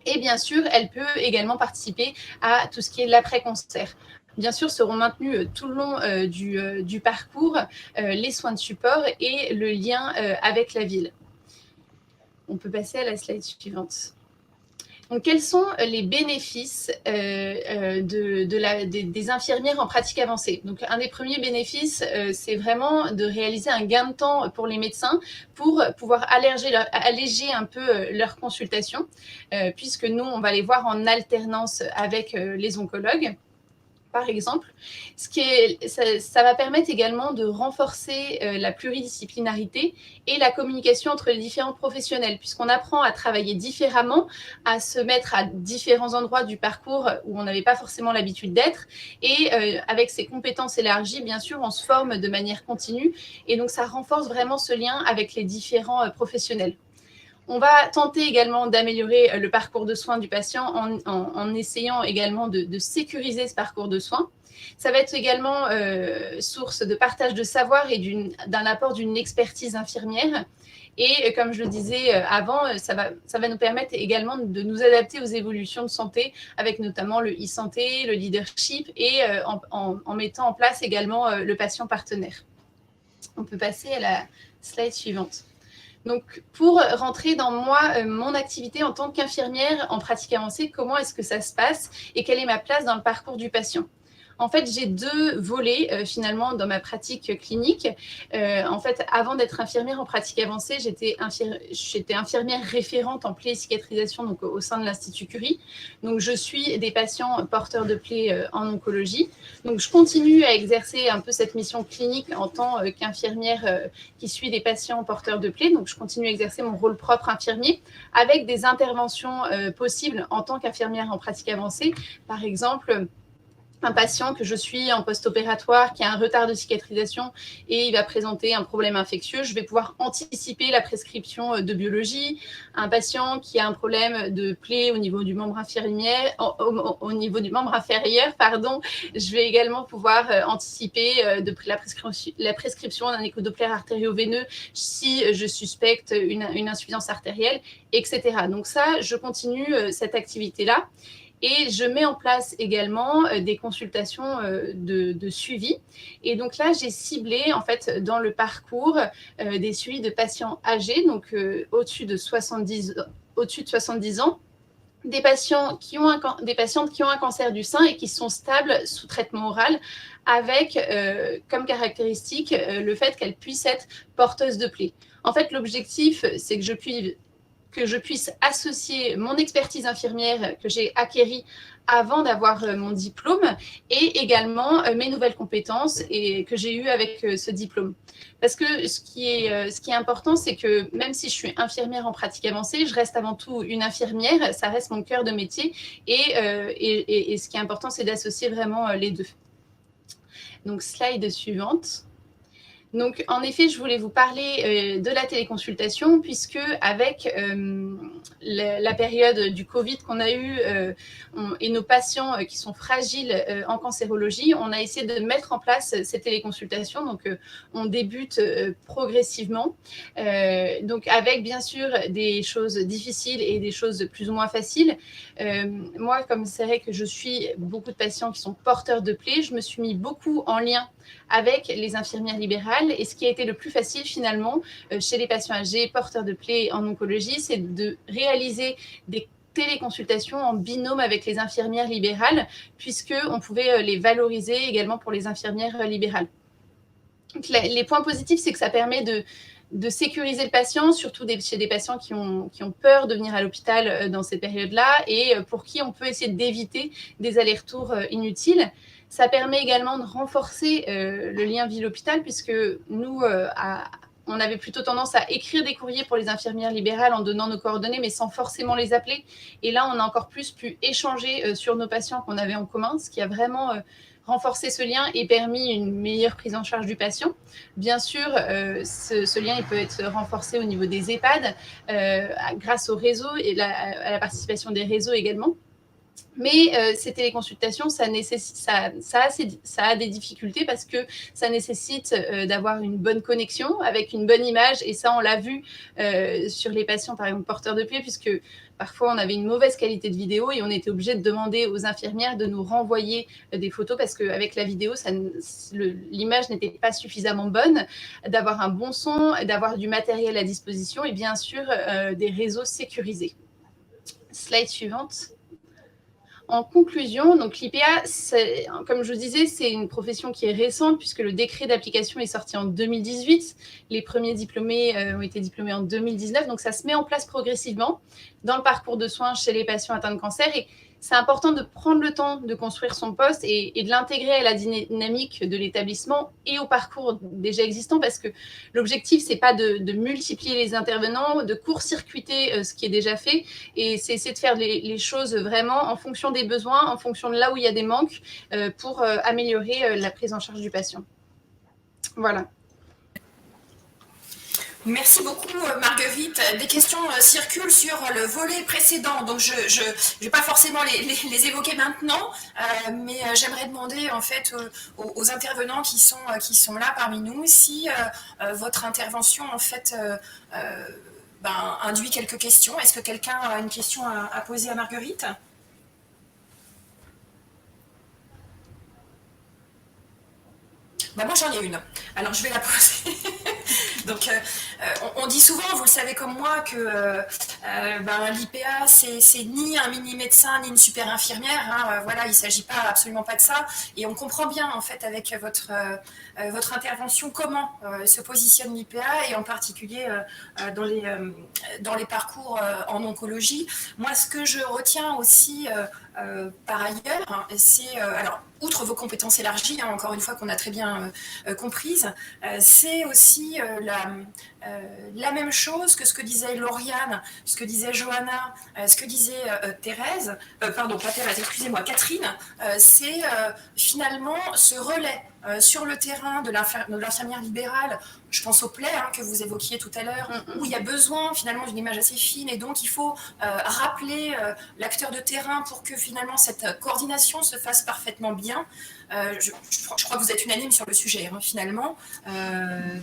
Et bien sûr, elle peut également participer à tout ce qui est l'après-concert. Bien sûr, seront maintenus tout le long du parcours les soins de support et le lien avec la ville. On peut passer à la slide suivante. Donc, quels sont les bénéfices des infirmières en pratique avancée? Donc, un des premiers bénéfices, c'est vraiment de réaliser un gain de temps pour les médecins pour pouvoir alléger un peu leur consultation, puisque nous, on va les voir en alternance avec les oncologues, par exemple. Ça va permettre également de renforcer la pluridisciplinarité et la communication entre les différents professionnels, puisqu'on apprend à travailler différemment, à se mettre à différents endroits du parcours où on n'avait pas forcément l'habitude d'être. Et avec ces compétences élargies, bien sûr, on se forme de manière continue. Et donc, ça renforce vraiment ce lien avec les différents professionnels. On va tenter également d'améliorer le parcours de soins du patient en essayant également de sécuriser ce parcours de soins. Ça va être également source de partage de savoir et d'un apport d'une expertise infirmière. Et comme je le disais avant, ça va nous permettre également de nous adapter aux évolutions de santé, avec notamment le e-santé, le leadership, et en mettant en place également le patient partenaire. On peut passer à la slide suivante. Donc, pour rentrer dans mon activité en tant qu'infirmière en pratique avancée, comment est-ce que ça se passe et quelle est ma place dans le parcours du patient? En fait, j'ai deux volets finalement dans ma pratique clinique. En fait, avant d'être infirmière en pratique avancée, j'étais infirmière référente en plaie et cicatrisation, donc au sein de l'Institut Curie. Donc, je suis des patients porteurs de plaies en oncologie. Donc, je continue à exercer un peu cette mission clinique en tant qu'infirmière qui suit des patients porteurs de plaies. Donc, je continue à exercer mon rôle propre infirmier avec des interventions possibles en tant qu'infirmière en pratique avancée. Par exemple, un patient que je suis en post-opératoire qui a un retard de cicatrisation et il va présenter un problème infectieux, je vais pouvoir anticiper la prescription de biologie. Un patient qui a un problème de plaie au niveau du membre inférieur, je vais également pouvoir anticiper la prescription d'un échodoppler artério-veineux si je suspecte une insuffisance artérielle, etc. Donc ça, je continue cette activité-là. Et je mets en place également des consultations de suivi. Et donc là, j'ai ciblé en fait dans le parcours des suivis de patients âgés, donc au-dessus de 70 ans, des patientes qui ont un cancer du sein et qui sont stables sous traitement oral, avec comme caractéristique le fait qu'elles puissent être porteuses de plaies. En fait, l'objectif, c'est que je puisse associer mon expertise infirmière que j'ai acquérie avant d'avoir mon diplôme et également mes nouvelles compétences et que j'ai eues avec ce diplôme. Parce que ce qui est important, c'est que même si je suis infirmière en pratique avancée, je reste avant tout une infirmière, ça reste mon cœur de métier et ce qui est important, c'est d'associer vraiment les deux. Donc, slide suivante. Donc, en effet, je voulais vous parler de la téléconsultation, puisque avec la période du Covid qu'on a eue et nos patients qui sont fragiles en cancérologie, on a essayé de mettre en place ces téléconsultations. Donc, on débute progressivement, donc avec bien sûr des choses difficiles et des choses plus ou moins faciles. Moi, comme c'est vrai que je suis beaucoup de patients qui sont porteurs de plaies, je me suis mis beaucoup en lien avec les infirmières libérales. Et ce qui a été le plus facile finalement chez les patients âgés porteurs de plaies en oncologie, c'est de réaliser des téléconsultations en binôme avec les infirmières libérales, puisqu'on pouvait les valoriser également pour les infirmières libérales. Donc, les points positifs, c'est que ça permet de sécuriser le patient, surtout chez des patients qui ont peur de venir à l'hôpital dans ces périodes-là et pour qui on peut essayer d'éviter des allers-retours inutiles. Ça permet également de renforcer le lien ville-hôpital, puisque nous, on avait plutôt tendance à écrire des courriers pour les infirmières libérales en donnant nos coordonnées, mais sans forcément les appeler. Et là, on a encore plus pu échanger sur nos patients qu'on avait en commun, ce qui a vraiment renforcé ce lien et permis une meilleure prise en charge du patient. Bien sûr, ce lien il peut être renforcé au niveau des EHPAD grâce au réseau et à la participation des réseaux également. Mais ces téléconsultations, ça a des difficultés parce que ça nécessite d'avoir une bonne connexion avec une bonne image. Et ça, on l'a vu sur les patients, par exemple, porteurs de plaies, puisque parfois, on avait une mauvaise qualité de vidéo et on était obligé de demander aux infirmières de nous renvoyer des photos parce qu'avec la vidéo, l'image n'était pas suffisamment bonne, d'avoir un bon son, d'avoir du matériel à disposition et bien sûr des réseaux sécurisés. slide suivante. En conclusion, donc l'IPA, comme je disais, c'est une profession qui est récente puisque le décret d'application est sorti en 2018. Les premiers diplômés ont été diplômés en 2019. Donc, ça se met en place progressivement dans le parcours de soins chez les patients atteints de cancer. Et c'est important de prendre le temps de construire son poste et de l'intégrer à la dynamique de l'établissement et au parcours déjà existant parce que l'objectif, c'est pas de multiplier les intervenants, de court-circuiter ce qui est déjà fait et c'est essayer de faire les choses vraiment en fonction des besoins, en fonction de là où il y a des manques pour améliorer la prise en charge du patient. Voilà. Merci beaucoup Marguerite. Des questions circulent sur le volet précédent, donc je vais pas forcément les évoquer maintenant, mais j'aimerais demander en fait aux intervenants qui sont là parmi nous si votre intervention en fait induit quelques questions. Est-ce que quelqu'un a une question à poser à Marguerite ? Moi j'en ai une, alors je vais la poser. Donc on dit souvent, vous le savez comme moi, que l'IPA c'est ni un mini médecin ni une super infirmière, hein, voilà, il ne s'agit absolument pas de ça, et on comprend bien en fait avec votre intervention comment se positionne l'IPA et en particulier dans les parcours en oncologie. Moi ce que je retiens aussi par ailleurs, hein, c'est alors outre vos compétences élargies, hein, encore une fois qu'on a très bien comprises, c'est aussi la même chose que ce que disait Lauriane, ce que disait Johanna, ce que disait Thérèse, pardon, pas Thérèse, excusez-moi, Catherine, c'est finalement ce relais sur le terrain de l'infirmière libérale. Je pense au play que vous évoquiez tout à l'heure, où il y a besoin finalement d'une image assez fine et donc il faut rappeler l'acteur de terrain pour que finalement cette coordination se fasse parfaitement bien. Je crois que vous êtes unanime sur le sujet finalement.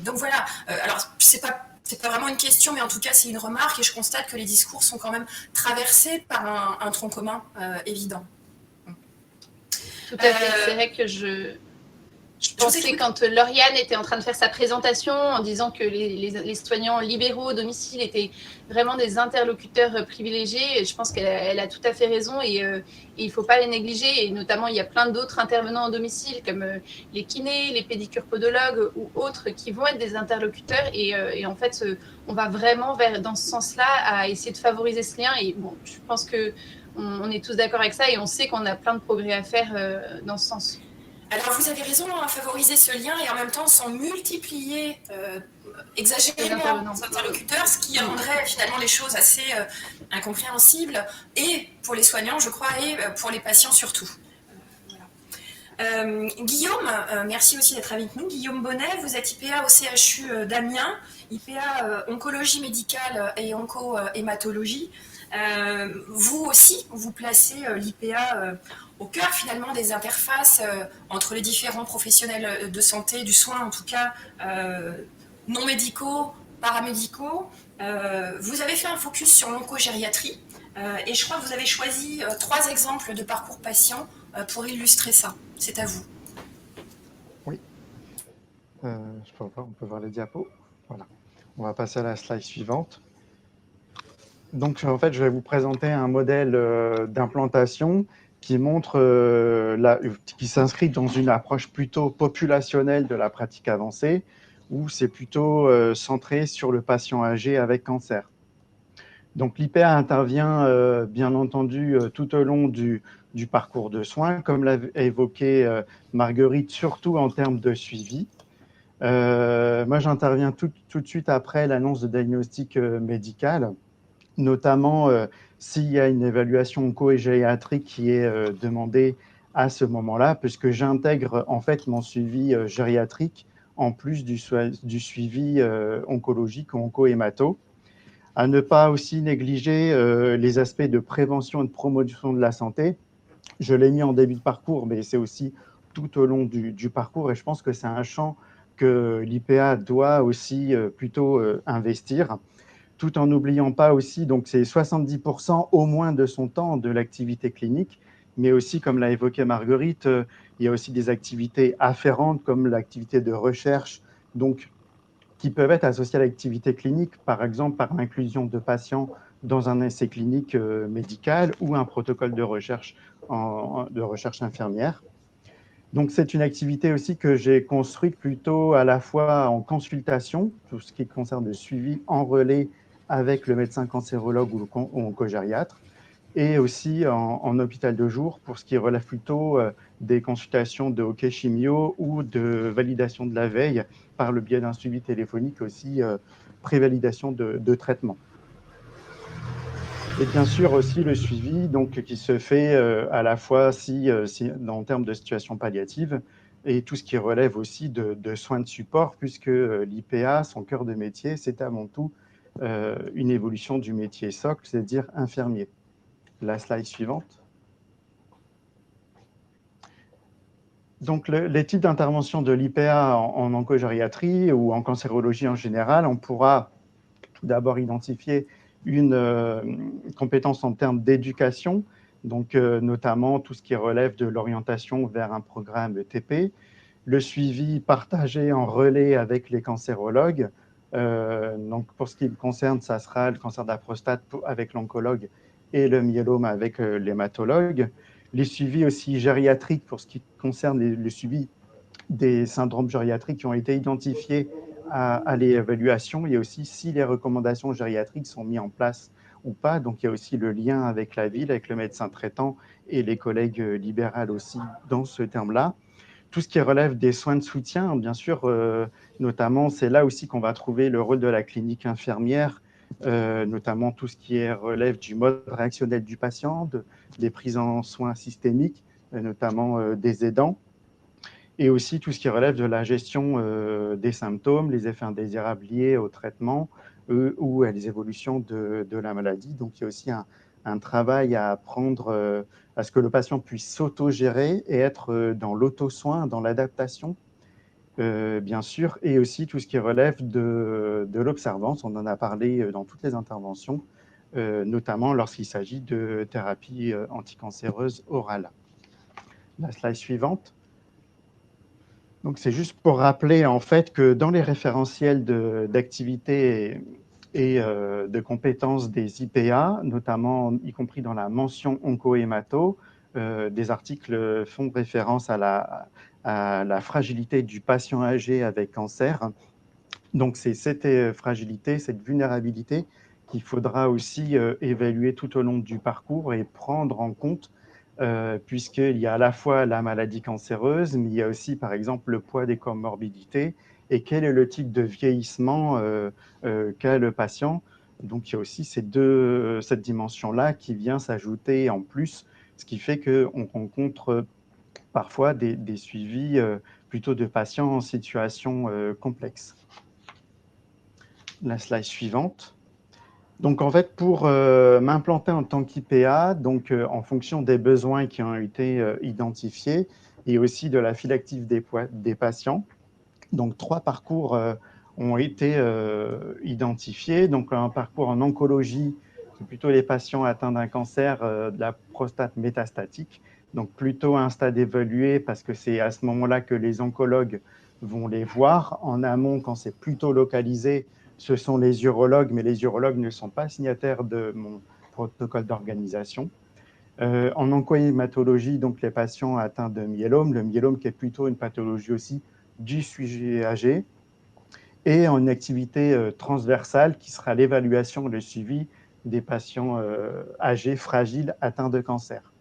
Donc voilà, alors c'est pas vraiment une question, mais en tout cas c'est une remarque et je constate que les discours sont quand même traversés par un tronc commun évident. Tout à fait, c'est vrai que je pensais quand Lauriane était en train de faire sa présentation en disant que les soignants libéraux au domicile étaient vraiment des interlocuteurs privilégiés. Je pense qu'elle a tout à fait raison et il ne faut pas les négliger. Et notamment, il y a plein d'autres intervenants au domicile comme les kinés, les pédicures podologues ou autres qui vont être des interlocuteurs. Et en fait, on va vraiment dans ce sens-là à essayer de favoriser ce lien. Et bon, je pense qu'on est tous d'accord avec ça et on sait qu'on a plein de progrès à faire dans ce sens. Alors vous avez raison à favoriser ce lien et en même temps sans multiplier exagérément les interlocuteurs, ce qui rendrait finalement les choses assez incompréhensibles et pour les soignants je crois et pour les patients surtout. Voilà. Guillaume, merci aussi d'être avec nous. Guillaume Bonnet, vous êtes IPA au CHU d'Amiens, IPA oncologie médicale et onco-hématologie. Vous aussi, vous placez l'IPA au cœur finalement des interfaces entre les différents professionnels de santé, du soin en tout cas, non médicaux, paramédicaux. Vous avez fait un focus sur l'oncogériatrie et je crois que vous avez choisi 3 exemples de parcours patients pour illustrer ça. C'est à vous. Oui. Je peux voir, on peut voir les diapos. Voilà. On va passer à la slide suivante. Donc, en fait, je vais vous présenter un modèle d'implantation qui montre, qui s'inscrit dans une approche plutôt populationnelle de la pratique avancée, où c'est plutôt centré sur le patient âgé avec cancer. Donc, l'IPA intervient, bien entendu, tout au long du parcours de soins, comme l'a évoqué Marguerite, surtout en termes de suivi. Moi, j'interviens tout de suite après l'annonce de diagnostic médical, notamment s'il y a une évaluation onco-gériatrique qui est demandée à ce moment-là, puisque j'intègre en fait mon suivi gériatrique en plus du suivi oncologique ou onco-hémato. À ne pas aussi négliger les aspects de prévention et de promotion de la santé. Je l'ai mis en début de parcours, mais c'est aussi tout au long du parcours, et je pense que c'est un champ que l'IPA doit aussi plutôt investir, tout en n'oubliant pas aussi, donc c'est 70% au moins de son temps de l'activité clinique, mais aussi, comme l'a évoqué Marguerite, il y a aussi des activités afférentes comme l'activité de recherche, donc qui peuvent être associées à l'activité clinique, par exemple par l'inclusion de patients dans un essai clinique médical ou un protocole de recherche, de recherche infirmière. Donc, c'est une activité aussi que j'ai construite plutôt à la fois en consultation, tout ce qui concerne le suivi en relais avec le médecin cancérologue ou oncogériatre, et aussi en hôpital de jour pour ce qui relève plutôt des consultations de hockey chimio ou de validation de la veille par le biais d'un suivi téléphonique aussi, prévalidation de traitement. Et bien sûr aussi le suivi donc, qui se fait à la fois en termes de situation palliative et tout ce qui relève aussi de soins de support, puisque l'IPA, son cœur de métier, c'est avant tout une évolution du métier socle, c'est-à-dire infirmier. La slide suivante. Donc, les types d'intervention de l'IPA en oncogériatrie ou en cancérologie en général, on pourra tout d'abord identifier une compétence en termes d'éducation, donc notamment tout ce qui relève de l'orientation vers un programme ETP, le suivi partagé en relais avec les cancérologues. Donc, pour ce qui me concerne, ça sera le cancer de la prostate avec l'oncologue et le myélome avec l'hématologue. Les suivis aussi gériatriques pour ce qui concerne le suivi des syndromes gériatriques qui ont été identifiés à l'évaluation, et aussi si les recommandations gériatriques sont mises en place ou pas. Donc, il y a aussi le lien avec la ville, avec le médecin traitant et les collègues libérales aussi dans ce terme-là. Tout ce qui relève des soins de soutien, bien sûr, notamment, c'est là aussi qu'on va trouver le rôle de la clinique infirmière, notamment tout ce qui relève du mode réactionnel du patient, des prises en soins systémiques, notamment des aidants, et aussi tout ce qui relève de la gestion des symptômes, les effets indésirables liés au traitement ou à les évolutions de la maladie. Donc, il y a aussi un travail à apprendre à ce que le patient puisse s'auto-gérer et être dans l'auto-soin, dans l'adaptation, bien sûr, et aussi tout ce qui relève de l'observance. On en a parlé dans toutes les interventions, notamment lorsqu'il s'agit de thérapie anticancéreuse orale. La slide suivante. Donc, c'est juste pour rappeler en fait que dans les référentiels d'activité et de compétences des IPA, notamment y compris dans la mention onco-hémato, des articles font référence à la fragilité du patient âgé avec cancer. Donc, c'est cette fragilité, cette vulnérabilité qu'il faudra aussi évaluer tout au long du parcours et prendre en compte, puisqu'il y a à la fois la maladie cancéreuse, mais il y a aussi, par exemple, le poids des comorbidités et quel est le type de vieillissement qu'a le patient. Donc, il y a aussi cette dimension-là qui vient s'ajouter en plus, ce qui fait qu'on rencontre parfois des suivis plutôt de patients en situation complexe. La slide suivante. Donc, en fait, pour m'implanter en tant qu'IPA, donc en fonction des besoins qui ont été identifiés et aussi de la file active des patients, donc 3 parcours ont été identifiés. Donc, un parcours en oncologie, c'est plutôt les patients atteints d'un cancer de la prostate métastatique, donc plutôt à un stade évolué parce que c'est à ce moment-là que les oncologues vont les voir. En amont, quand c'est plutôt localisé, ce sont les urologues, mais les urologues ne sont pas signataires de mon protocole d'organisation. En oncohématologie, donc les patients atteints de myélome, le myélome qui est plutôt une pathologie aussi du sujet âgé, et en activité transversale qui sera l'évaluation et le suivi des patients âgés, fragiles, atteints de cancer.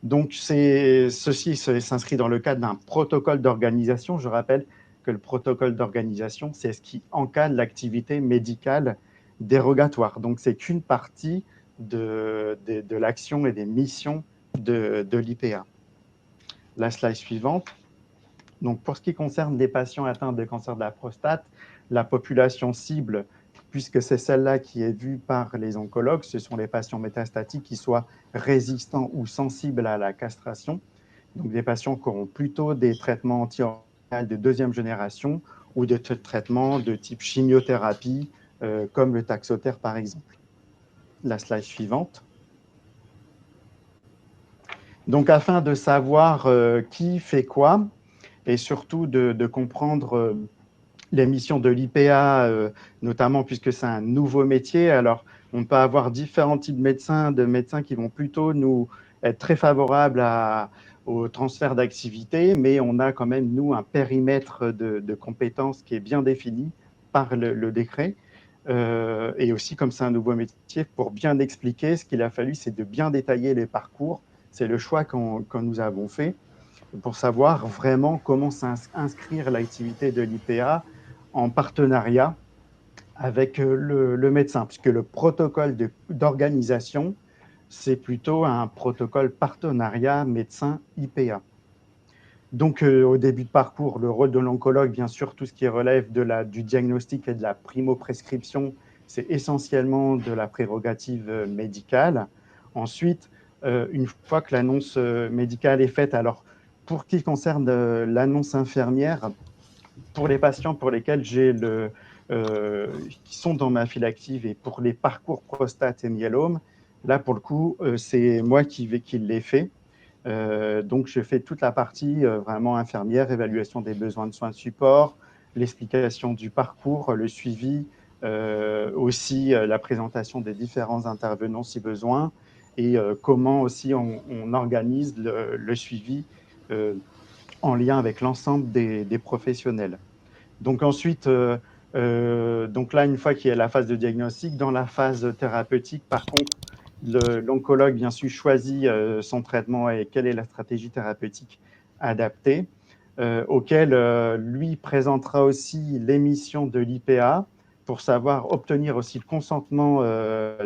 Donc, ceci s'inscrit dans le cadre d'un protocole d'organisation. Je rappelle que le protocole d'organisation, c'est ce qui encadre l'activité médicale dérogatoire. Donc, c'est qu'une partie de l'action et des missions de l'IPA. La slide suivante. Donc, pour ce qui concerne les patients atteints de cancer de la prostate, la population cible, puisque c'est celle-là qui est vue par les oncologues, ce sont les patients métastatiques qui soient résistants ou sensibles à la castration. Donc, des patients qui auront plutôt des traitements anti-hormonaux de deuxième génération ou de traitements de type chimiothérapie, comme le Taxotere par exemple. La slide suivante. Donc, afin de savoir qui fait quoi, et surtout de comprendre les missions de l'IPA, notamment puisque c'est un nouveau métier. Alors, On peut avoir différents types de médecins qui vont plutôt nous être très favorables au transfert d'activité, mais on a quand même, nous, un périmètre de compétences qui est bien défini par le décret. Et aussi, comme c'est un nouveau métier, pour bien expliquer, ce qu'il a fallu, c'est de bien détailler les parcours. C'est le choix que nous avons fait pour savoir vraiment comment inscrire l'activité de l'IPA en partenariat avec le médecin, puisque le protocole d'organisation, c'est plutôt un protocole partenariat médecin-IPA. Donc, au début de parcours, le rôle de l'oncologue, bien sûr, tout ce qui relève du diagnostic et de la primo-prescription, c'est essentiellement de la prérogative médicale. Ensuite, une fois que l'annonce médicale est faite, alors pour ce qui concerne l'annonce infirmière, pour les patients pour lesquels qui sont dans ma file active et pour les parcours prostate et myélome, là, pour le coup, c'est moi qui l'ai fait. Donc, je fais toute la partie vraiment infirmière, évaluation des besoins de soins de support, l'explication du parcours, le suivi, aussi la présentation des différents intervenants si besoin, et comment aussi on organise le suivi en lien avec l'ensemble des professionnels. Donc ensuite, donc là, une fois qu'il y a la phase de diagnostic, dans la phase thérapeutique, par contre, l'oncologue, bien sûr, choisit son traitement et quelle est la stratégie thérapeutique adaptée, auquel lui présentera aussi l'émission de l'IPA pour savoir obtenir aussi le consentement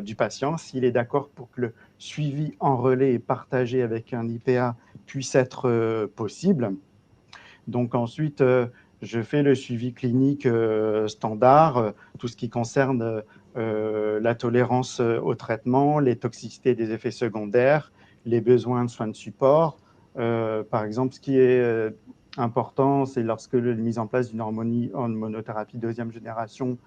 du patient, s'il est d'accord pour que le suivi en relais et partagé avec un IPA puisse être possible. Donc ensuite, je fais le suivi clinique standard, tout ce qui concerne la tolérance au traitement, les toxicités des effets secondaires, les besoins de soins de support. Par exemple, ce qui est important, c'est lorsque la mise en place d'une hormonothérapie deuxième génération,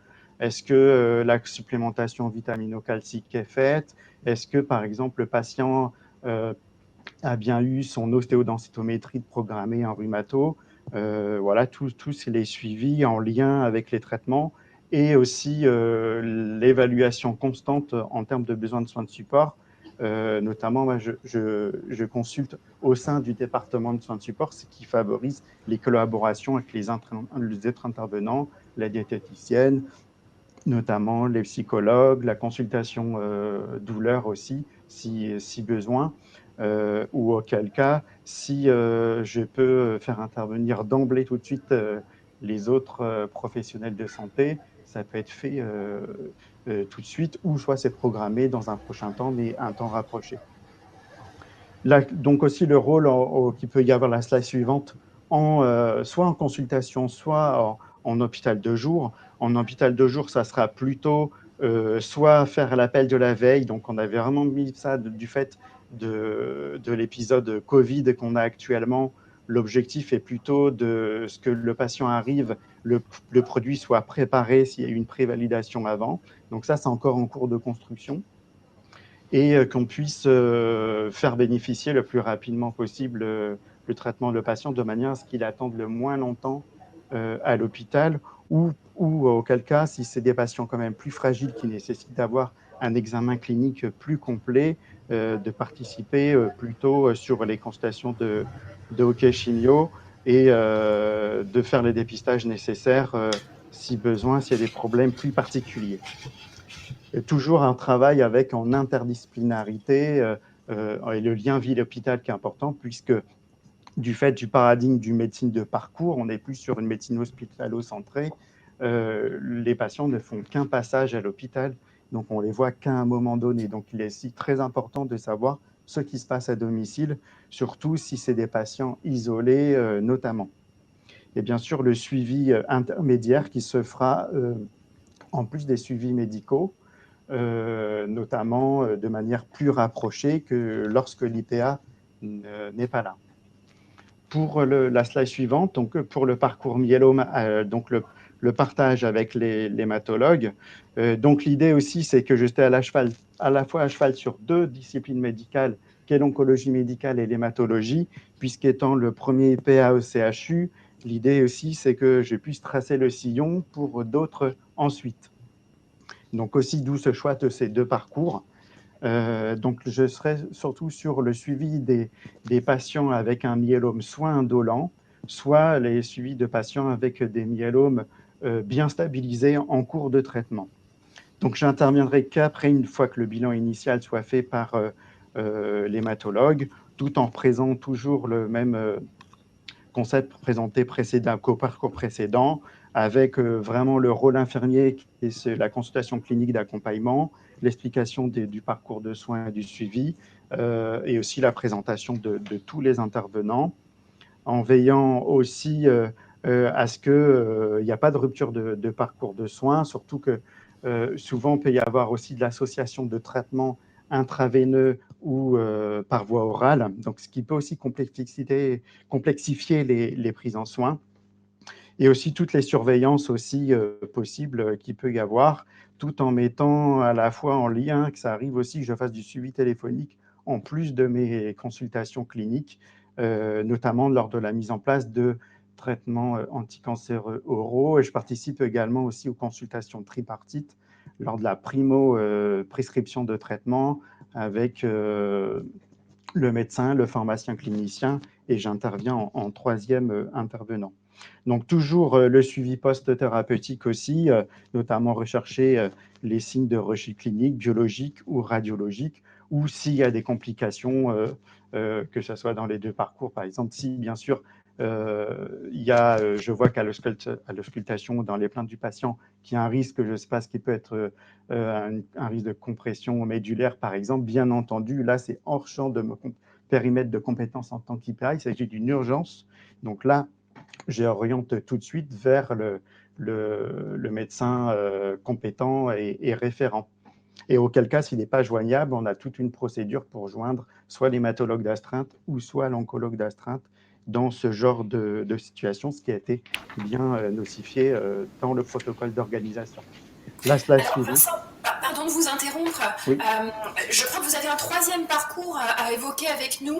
est-ce que la supplémentation vitamino-calcique est faite? Est-ce que, par exemple, le patient a bien eu son ostéodensitométrie programmée en rhumato? Voilà, tous les suivis en lien avec les traitements et aussi l'évaluation constante en termes de besoins de soins de support. Notamment, moi, je consulte au sein du département de soins de support, ce qui favorise les collaborations avec les autres intervenants, la diététicienne, notamment les psychologues, la consultation douleur aussi, si besoin, ou auquel cas, si je peux faire intervenir d'emblée tout de suite les autres professionnels de santé, ça peut être fait tout de suite, ou soit c'est programmé dans un prochain temps, mais un temps rapproché. Là, donc aussi le rôle qui peut y avoir la slide suivante, soit en consultation, soit en hôpital de jour. En hôpital de jour, ça sera plutôt soit faire l'appel de la veille. Donc, on avait vraiment mis ça du fait de l'épisode Covid qu'on a actuellement. L'objectif est plutôt de ce que le patient arrive, le produit soit préparé s'il y a eu une prévalidation avant. Donc ça, c'est encore en cours de construction. Et qu'on puisse faire bénéficier le plus rapidement possible le traitement de patient de manière à ce qu'il attende le moins longtemps à l'hôpital ou auquel cas, si c'est des patients quand même plus fragiles qui nécessitent d'avoir un examen clinique plus complet, de participer plutôt sur les consultations de hockey chimio et de faire les dépistages nécessaires si besoin, s'il y a des problèmes plus particuliers. Toujours un travail en interdisciplinarité et le lien ville-hôpital qui est important, puisque du fait du paradigme du médecine de parcours, on n'est plus sur une médecine hospitalo-centrée. Les patients ne font qu'un passage à l'hôpital, donc on les voit qu'à un moment donné. Donc il est aussi très important de savoir ce qui se passe à domicile, surtout si c'est des patients isolés notamment. Et bien sûr, le suivi intermédiaire qui se fera en plus des suivis médicaux, notamment de manière plus rapprochée que lorsque l'IPA n'est pas là. Pour la slide suivante, donc pour le parcours myélome, donc le partage avec l'hématologue. Donc l'idée aussi, c'est que j'étais à la fois à cheval sur deux disciplines médicales, qu'est l'oncologie médicale et l'hématologie, puisqu'étant le premier IPA au CHU, l'idée aussi, c'est que je puisse tracer le sillon pour d'autres ensuite. Donc aussi, d'où ce choix de ces deux parcours. Donc, je serai surtout sur le suivi des patients avec un myélome soit indolent, soit les suivis de patients avec des myélomes bien stabilisés en cours de traitement. Donc, j'interviendrai qu'après, une fois que le bilan initial soit fait par l'hématologue, tout en présentant toujours le même concept présenté qu'au parcours précédent, avec vraiment le rôle infirmier qui est la consultation clinique d'accompagnement, l'explication du parcours de soins et du suivi, et aussi la présentation de tous les intervenants, en veillant aussi à ce qu'il n'y a pas de rupture de parcours de soins, surtout que souvent, il peut y avoir aussi de l'association de traitements intraveineux ou par voie orale, donc ce qui peut aussi complexifier les prises en soins. Et aussi toutes les surveillances aussi possibles qu'il peut y avoir, tout en mettant à la fois en lien, que ça arrive aussi que je fasse du suivi téléphonique en plus de mes consultations cliniques, notamment lors de la mise en place de traitements anticancéreux oraux. Et je participe également aussi aux consultations tripartites lors de la prescription de traitement avec le médecin, le pharmacien clinicien, et j'interviens en troisième intervenant. Donc, toujours le suivi post-thérapeutique aussi, notamment rechercher les signes de rechute clinique, biologique ou radiologique, ou s'il y a des complications, que ce soit dans les deux parcours, par exemple, si bien sûr, je vois qu'à l'auscultation, dans les plaintes du patient, qu'il y a un risque, je ne sais pas ce qui peut être un risque de compression médulaire, par exemple, bien entendu, là, c'est hors champ de mon périmètre de compétences en tant qu'IPA, il s'agit d'une urgence. Donc là, j'oriente tout de suite vers le médecin compétent et référent. Et auquel cas, s'il n'est pas joignable, on a toute une procédure pour joindre soit l'hématologue d'astreinte ou soit l'oncologue d'astreinte dans ce genre de situation, ce qui a été bien notifié dans le protocole d'organisation. La slide suivante. Vincent, pardon de vous interrompre. Oui. Je crois que vous avez un troisième parcours à évoquer avec nous.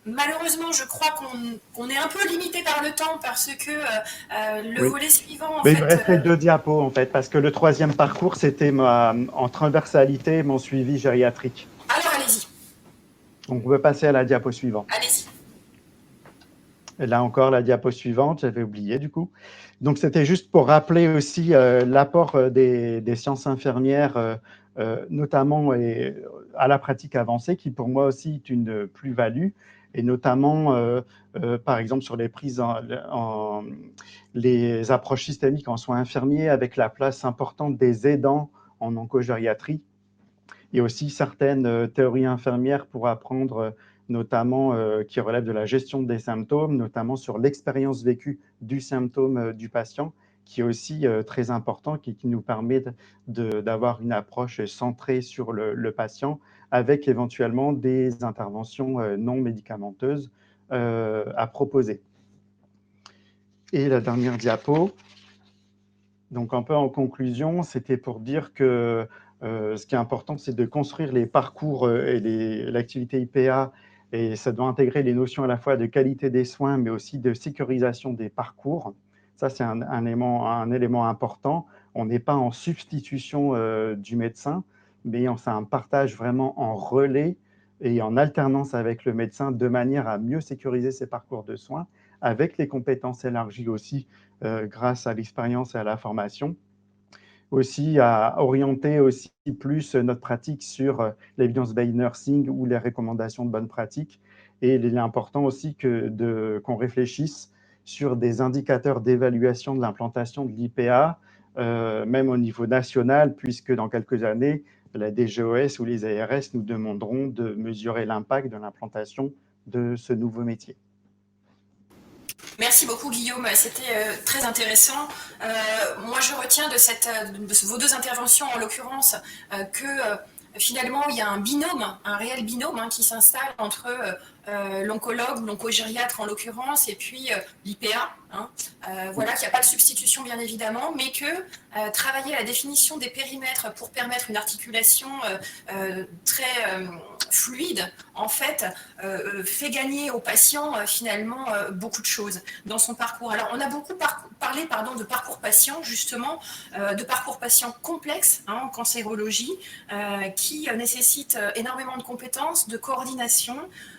Malheureusement, je crois qu'on est un peu limité par le temps parce que le volet suivant, il me restait 2 diapos, en fait, parce que le troisième parcours, c'était en transversalité, mon suivi gériatrique. Alors, allez-y. Donc, on peut passer à la diapo suivante. Allez-y. Et là encore, la diapo suivante, j'avais oublié du coup. Donc, c'était juste pour rappeler aussi l'apport des sciences infirmières, notamment à la pratique avancée, qui pour moi aussi est une plus-value, et notamment, par exemple, sur les prises les approches systémiques en soins infirmiers, avec la place importante des aidants en oncogériatrie, et aussi certaines théories infirmières pour apprendre notamment qui relèvent de la gestion des symptômes, notamment sur l'expérience vécue du symptôme du patient, qui est aussi très important, qui nous permet d'avoir une approche centrée sur le patient, avec éventuellement des interventions non médicamenteuses à proposer. Et la dernière diapo, donc un peu en conclusion, c'était pour dire que ce qui est important, c'est de construire les parcours et l'activité IPA, et ça doit intégrer les notions à la fois de qualité des soins, mais aussi de sécurisation des parcours. Ça, c'est un élément important. On n'est pas en substitution du médecin, mais c'est un partage vraiment en relais et en alternance avec le médecin, de manière à mieux sécuriser ces parcours de soins, avec les compétences élargies aussi grâce à l'expérience et à la formation. Aussi à orienter aussi plus notre pratique sur l'evidence-based nursing ou les recommandations de bonnes pratiques. Et il est important aussi qu'on réfléchisse sur des indicateurs d'évaluation de l'implantation de l'IPA, même au niveau national, puisque dans quelques années, la DGOS ou les ARS nous demanderont de mesurer l'impact de l'implantation de ce nouveau métier. Merci beaucoup Guillaume, c'était très intéressant. Moi je retiens de vos deux interventions en l'occurrence que finalement il y a un binôme, un réel binôme qui s'installe entre l'oncologue, l'oncogériatre en l'occurrence, et puis l'IPA. Voilà, qu'il n'y a pas de substitution bien évidemment, mais que travailler à la définition des périmètres pour permettre une articulation très fluide, en fait, fait gagner au patient finalement beaucoup de choses dans son parcours. Alors, on a beaucoup parlé de parcours patient, justement, de parcours patient complexe en cancérologie, qui nécessite énormément de compétences, de coordination,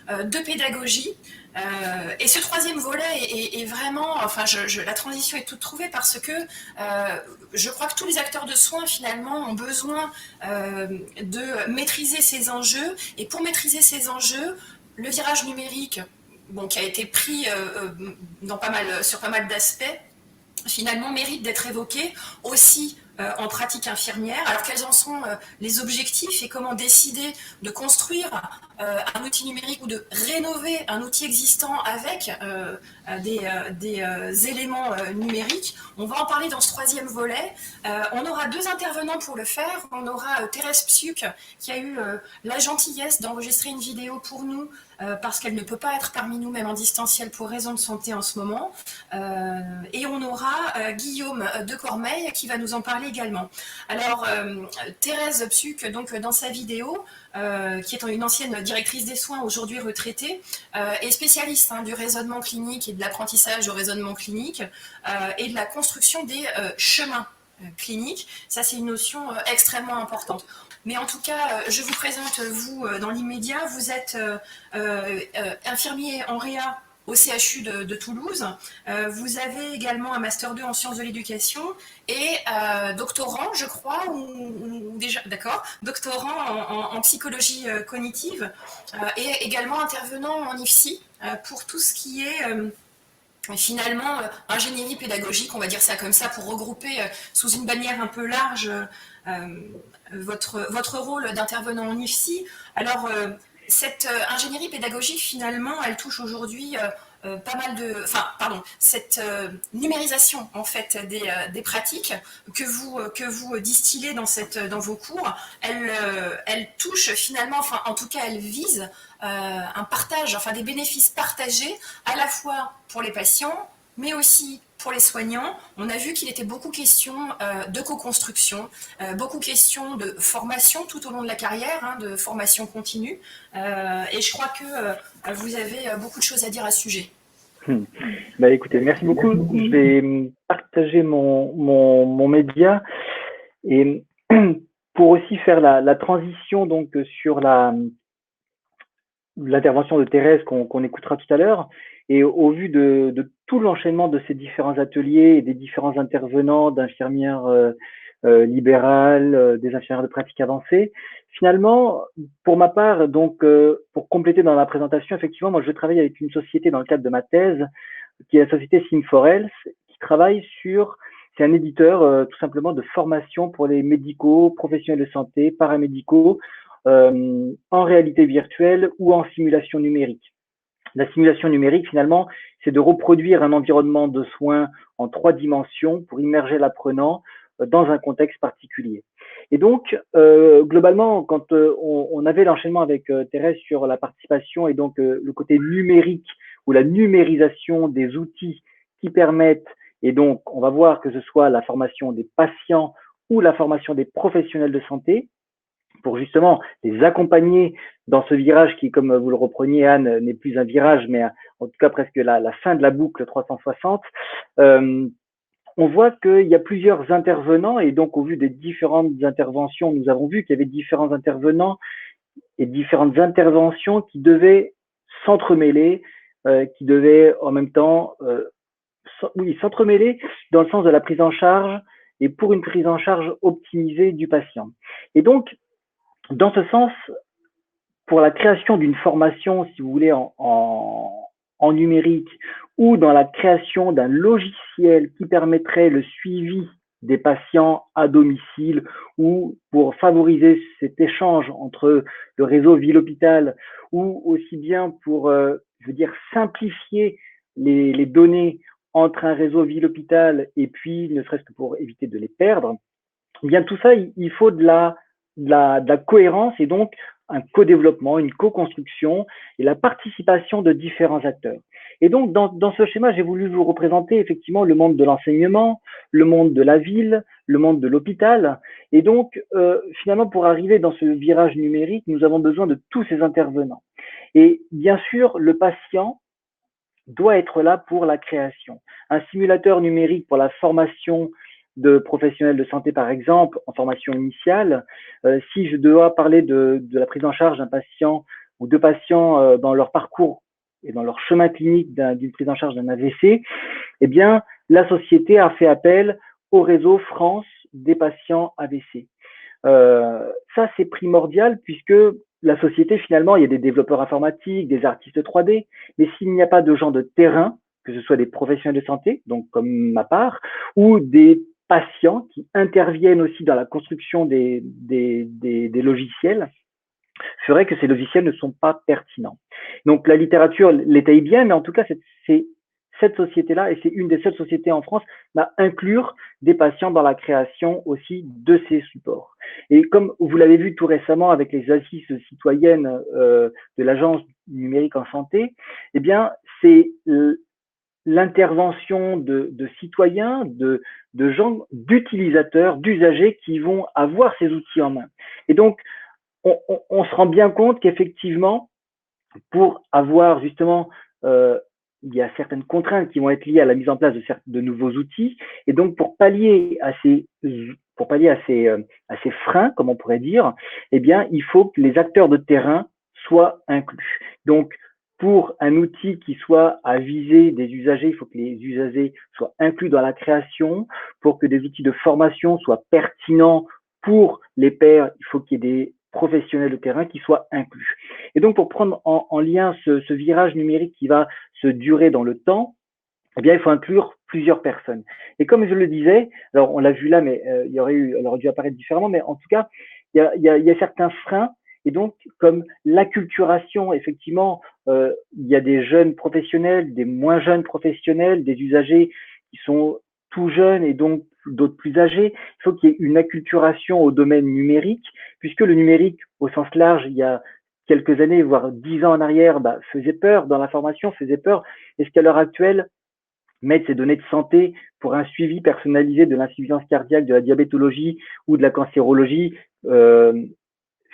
de pédagogie. Et ce troisième volet est vraiment, enfin, la transition est toute trouvée parce que je crois que tous les acteurs de soins finalement ont besoin de maîtriser ces enjeux. Et pour maîtriser ces enjeux, le virage numérique, qui a été pris sur pas mal d'aspects, finalement mérite d'être évoqué aussi en pratique infirmière. Alors quels en sont les objectifs et comment décider de construire un outil numérique ou de rénover un outil existant avec des éléments numériques. On va en parler dans ce troisième volet. On aura 2 intervenants pour le faire. On aura Thérèse Psuc qui a eu la gentillesse d'enregistrer une vidéo pour nous parce qu'elle ne peut pas être parmi nous, même en distanciel, pour raison de santé en ce moment. Et on aura Guillaume de Cormeil qui va nous en parler également. Alors, Thérèse Psuc, donc, dans sa vidéo, qui est une ancienne directrice des soins, aujourd'hui retraitée, est spécialiste du raisonnement clinique et de l'apprentissage au raisonnement clinique et de la construction des chemins cliniques. Ça, c'est une notion extrêmement importante. Mais en tout cas, je vous présente, vous, dans l'immédiat, vous êtes infirmier en réa au CHU de Toulouse. Vous avez également un Master 2 en sciences de l'éducation et doctorant, je crois, ou déjà, d'accord, doctorant en psychologie cognitive et également intervenant en IFSI pour tout ce qui est finalement ingénierie pédagogique, on va dire ça comme ça, pour regrouper sous une bannière un peu large votre rôle d'intervenant en IFSI. Alors, cette ingénierie pédagogique, finalement, elle touche aujourd'hui pas mal cette numérisation en fait des pratiques que vous distillez dans vos cours, elle touche finalement, enfin en tout cas elle vise un partage, enfin des bénéfices partagés à la fois pour les patients, mais aussi pour les soignants. On a vu qu'il était beaucoup question de co-construction, beaucoup question de formation tout au long de la carrière, de formation continue. Et je crois que vous avez beaucoup de choses à dire à ce sujet. Écoutez, merci beaucoup. Je vais partager mon média et pour aussi faire la transition donc sur l'intervention de Thérèse qu'on écoutera tout à l'heure. Et au vu de tout l'enchaînement de ces différents ateliers et des différents intervenants d'infirmières libérales, des infirmières de pratique avancée, finalement, pour ma part, donc pour compléter dans la présentation, effectivement, moi je travaille avec une société dans le cadre de ma thèse, qui est la société Sim4Health, qui travaille c'est un éditeur tout simplement de formation pour les médicaux, professionnels de santé, paramédicaux, en réalité virtuelle ou en simulation numérique. La simulation numérique, finalement, c'est de reproduire un environnement de soins en 3 dimensions pour immerger l'apprenant dans un contexte particulier. Et donc, globalement, quand on avait l'enchaînement avec Thérèse sur la participation et donc le côté numérique ou la numérisation des outils qui permettent, et donc on va voir que ce soit la formation des patients ou la formation des professionnels de santé, pour justement les accompagner dans ce virage qui, comme vous le repreniez, Anne, n'est plus un virage, mais en tout cas presque la fin de la boucle 360. On voit qu'il y a plusieurs intervenants et donc au vu des différentes interventions, nous avons vu qu'il y avait différents intervenants et différentes interventions qui devaient s'entremêler, qui devaient en même temps s'entremêler dans le sens de la prise en charge et pour une prise en charge optimisée du patient. Et donc, dans ce sens, pour la création d'une formation, si vous voulez, en numérique ou dans la création d'un logiciel qui permettrait le suivi des patients à domicile ou pour favoriser cet échange entre le réseau ville-hôpital ou aussi bien pour, simplifier les données entre un réseau ville-hôpital et puis ne serait-ce que pour éviter de les perdre, eh bien tout ça, il faut de la de la cohérence et donc un co-développement, une co-construction et la participation de différents acteurs. Et donc, dans ce schéma, j'ai voulu vous représenter effectivement le monde de l'enseignement, le monde de la ville, le monde de l'hôpital. Et donc, finalement, pour arriver dans ce virage numérique, nous avons besoin de tous ces intervenants. Et bien sûr, le patient doit être là pour la création. Un simulateur numérique pour la formation de professionnels de santé, par exemple, en formation initiale, si je dois parler de la prise en charge d'un patient ou de patients dans leur parcours et dans leur chemin clinique d'une prise en charge d'un AVC, eh bien, la société a fait appel au réseau France des patients AVC. Ça, c'est primordial puisque la société, finalement, il y a des développeurs informatiques, des artistes 3D, mais s'il n'y a pas de gens de terrain, que ce soit des professionnels de santé, donc comme ma part, ou des patients qui interviennent aussi dans la construction des logiciels, ferait que ces logiciels ne sont pas pertinents. Donc la littérature l'étaye bien, mais en tout cas, c'est cette société-là, et c'est une des seules sociétés en France, à inclure des patients dans la création aussi de ces supports. Et comme vous l'avez vu tout récemment avec les assises citoyennes de l'Agence numérique en santé, eh bien, c'est l'intervention de citoyens, de gens, d'utilisateurs, d'usagers qui vont avoir ces outils en main. Et donc, on se rend bien compte qu'effectivement, pour avoir justement, il y a certaines contraintes qui vont être liées à la mise en place de nouveaux outils, et donc pour pallier à ces freins, comme on pourrait dire, eh bien, il faut que les acteurs de terrain soient inclus. Donc, pour un outil qui soit à viser des usagers, il faut que les usagers soient inclus dans la création. Pour que des outils de formation soient pertinents pour les pairs, il faut qu'il y ait des professionnels de terrain qui soient inclus. Et donc, pour prendre en lien ce virage numérique qui va se durer dans le temps, eh bien, il faut inclure plusieurs personnes. Et comme je le disais, alors on l'a vu là, mais il aurait dû apparaître différemment, mais en tout cas, il y a certains freins. Et donc, comme l'acculturation, effectivement, il y a des jeunes professionnels, des moins jeunes professionnels, des usagers qui sont tout jeunes et donc d'autres plus âgés. Il faut qu'il y ait une acculturation au domaine numérique, puisque le numérique, au sens large, il y a quelques années, voire 10 ans en arrière, faisait peur dans la formation, faisait peur. Est-ce qu'à l'heure actuelle, mettre ces données de santé pour un suivi personnalisé de l'insuffisance cardiaque, de la diabétologie ou de la cancérologie,